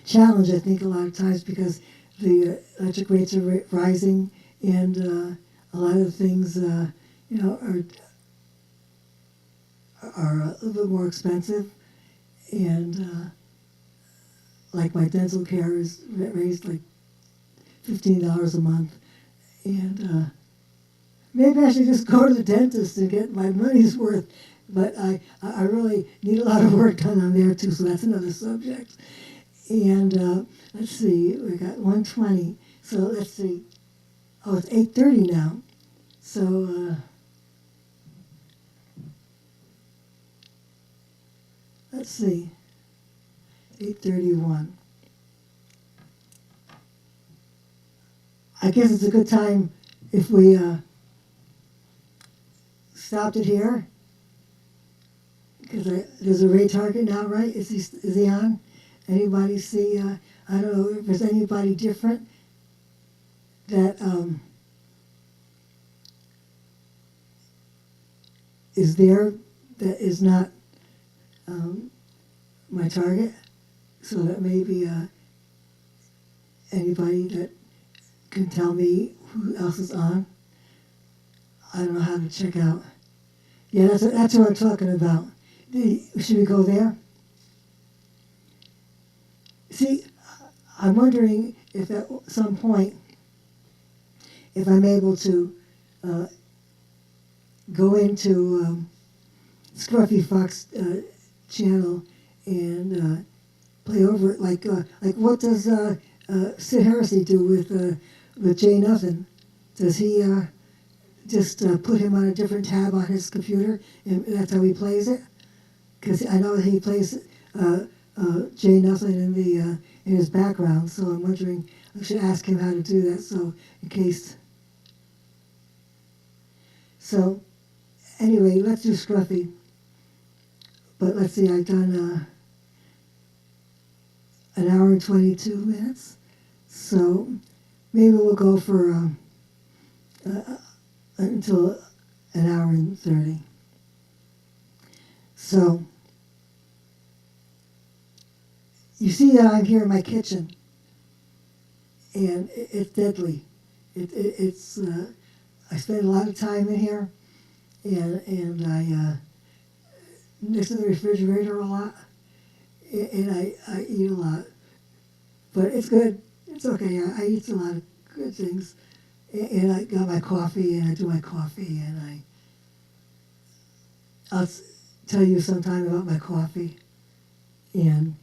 challenge, I think, a lot of times because the electric rates are rising, and a lot of things, are a little bit more expensive, and like my dental care is raised like $15 a month, and maybe I should just go to the dentist and get my money's worth. But I really need a lot of work done on there too, so that's another subject. And let's see, we got 1:20. So let's see. Oh, it's 8:30 now. So let's see. 8:31. I guess it's a good time if we stopped it here. Because there's a Ray Target now, right? Is he on? Anybody see? I don't know if there's anybody different that is there that is not my target. So that maybe anybody that can tell me who else is on. I don't know how to check out. Yeah, that's what I'm talking about. Should we go there? See, I'm wondering if at some point, if I'm able to go into Scruffy Fox channel and play over it. Like what does Sid Heresy do with Jay Nothing? Does he just put him on a different tab on his computer, and that's how he plays it? Because I know that he plays Jay Nothing in his background, so I'm wondering, I should ask him how to do that, so in case. So anyway, let's do Scruffy. But let's see, I've done an hour and 22 minutes, so maybe we'll go for until an hour and 30. So you see that I'm here in my kitchen, and it's deadly. It's I spend a lot of time in here, and I next to the refrigerator a lot, and I eat a lot. But it's good. It's okay. I eat a lot of good things, and I got my coffee, and I do my coffee, and I'll tell you sometime about my coffee, and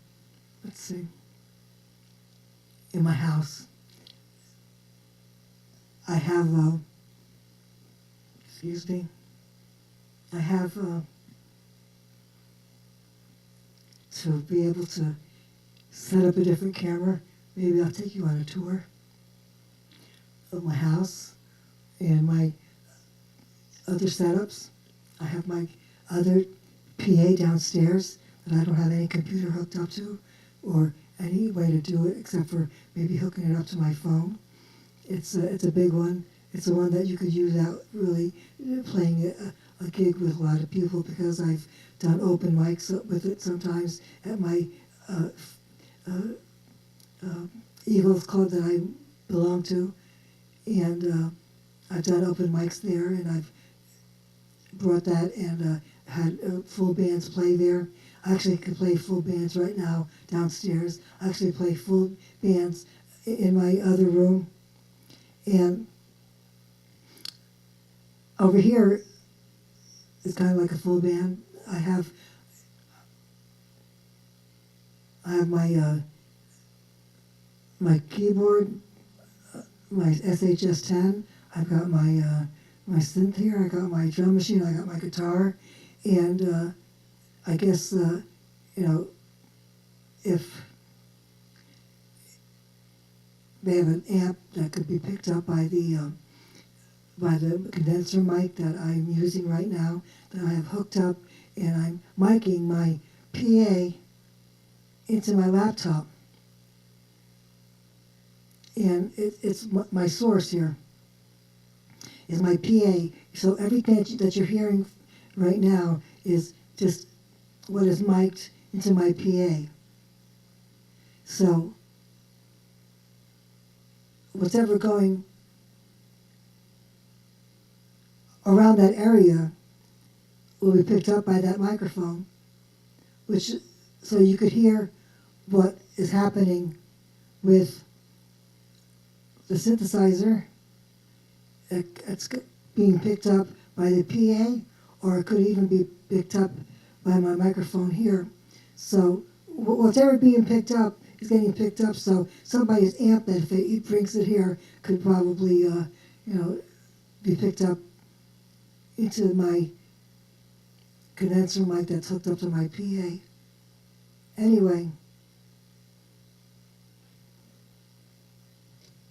let's see, in my house, I have, I have to be able to set up a different camera. Maybe I'll take you on a tour of my house and my other setups. I have my other PA downstairs that I don't have any computer hooked up to or any way to do it except for maybe hooking it up to my phone. It's a big one. It's the one that you could use out really playing a gig with a lot of people, because I've done open mics with it sometimes at my Eagles Club that I belong to, and I've done open mics there, and I've brought that and had full bands play there. I actually can play full bands right now downstairs. I actually play full bands in my other room. And over here is kind of like a full band. I have my my keyboard, my SHS-10. I've got my my synth here. I got my drum machine. I got my guitar, and I guess if they have an amp that could be picked up by the condenser mic that I'm using right now, that I have hooked up, and I'm micing my PA into my laptop. and it's my source here is my PA. So everything that you're hearing right now is just what is mic'd into my PA. So whatever going around that area will be picked up by that microphone, which so you could hear what is happening with the synthesizer. It's being picked up by the PA, or it could even be picked up by my microphone here. So whatever being picked up is getting picked up. So somebody's amp that if it brings it here could probably be picked up into my condenser mic that's hooked up to my PA. Anyway,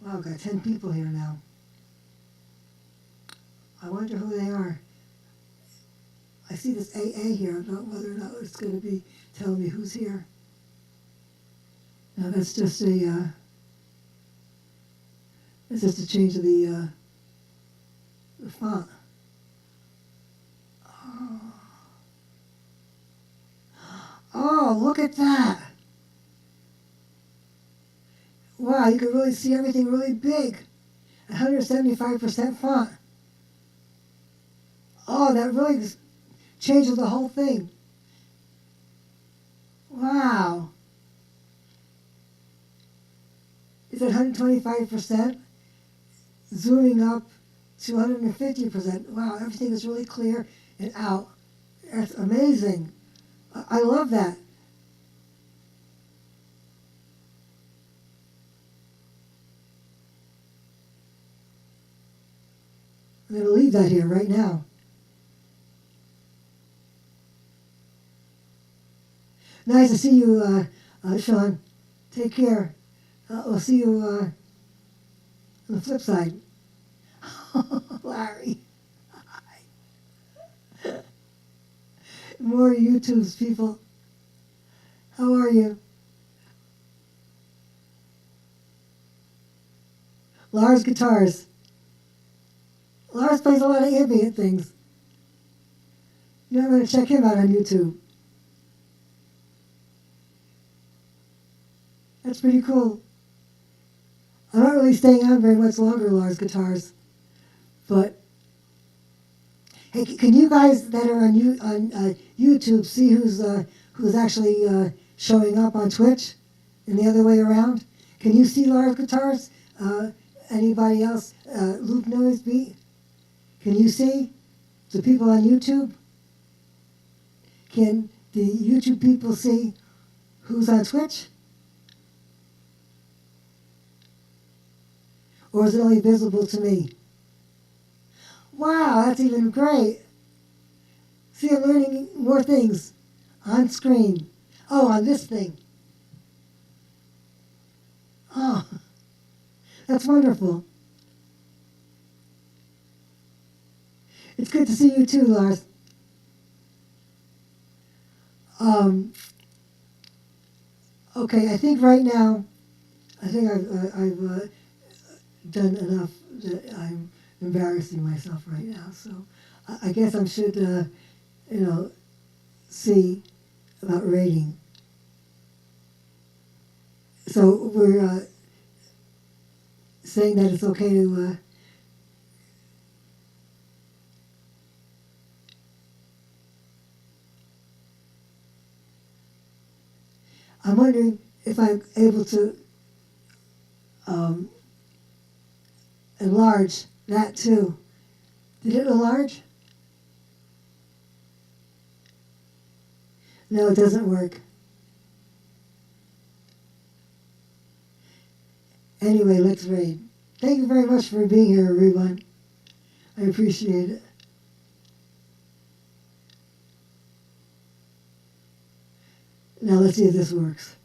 wow, I've got 10 people here now. I wonder who they are. I see this AA here. I don't know whether or not it's going to be telling me who's here. Now that's just a change of the font. Oh, look at that. Wow, you can really see everything really big. 175% font. Oh, that really changes the whole thing. Wow. It's at 125%, zooming up to 150%. Wow, everything is really clear and out. That's amazing. I love that. I'm going to leave that here right now. Nice to see you, Sean. Take care. We'll see you on the flip side. Larry. More YouTubes, people. How are you? Lars Guitars. Lars plays a lot of ambient things. I'm going to check him out on YouTube. That's pretty cool. I'm not really staying on very much longer, Lars Guitars. But, hey, can you guys that are on YouTube see who's actually showing up on Twitch and the other way around? Can you see Lars Guitars? Anybody else? Luke Noiseby? Can you see the people on YouTube? Can the YouTube people see who's on Twitch? Or is it only visible to me? Wow, that's even great. See, I'm learning more things on screen. Oh, on this thing. Oh, that's wonderful. It's good to see you too, Lars. Okay, I think right now, I've done enough that I'm embarrassing myself right now. So I guess I should, see about rating. So we're saying that it's okay to I'm wondering if I'm able to enlarge that too. Did it enlarge? No, it doesn't work. Anyway, let's raid. Thank you very much for being here, everyone. I appreciate it. Now let's see if this works.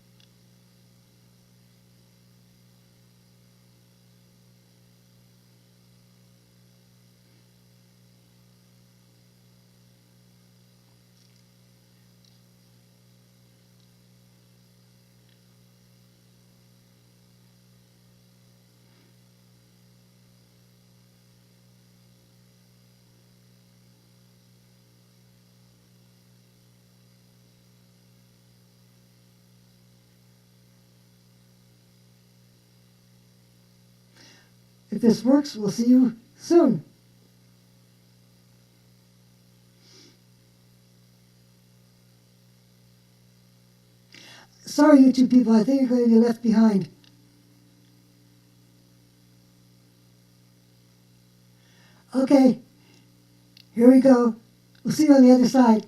If this works, we'll see you soon. Sorry, YouTube people, I think you're going to be left behind. Okay, here we go. We'll see you on the other side.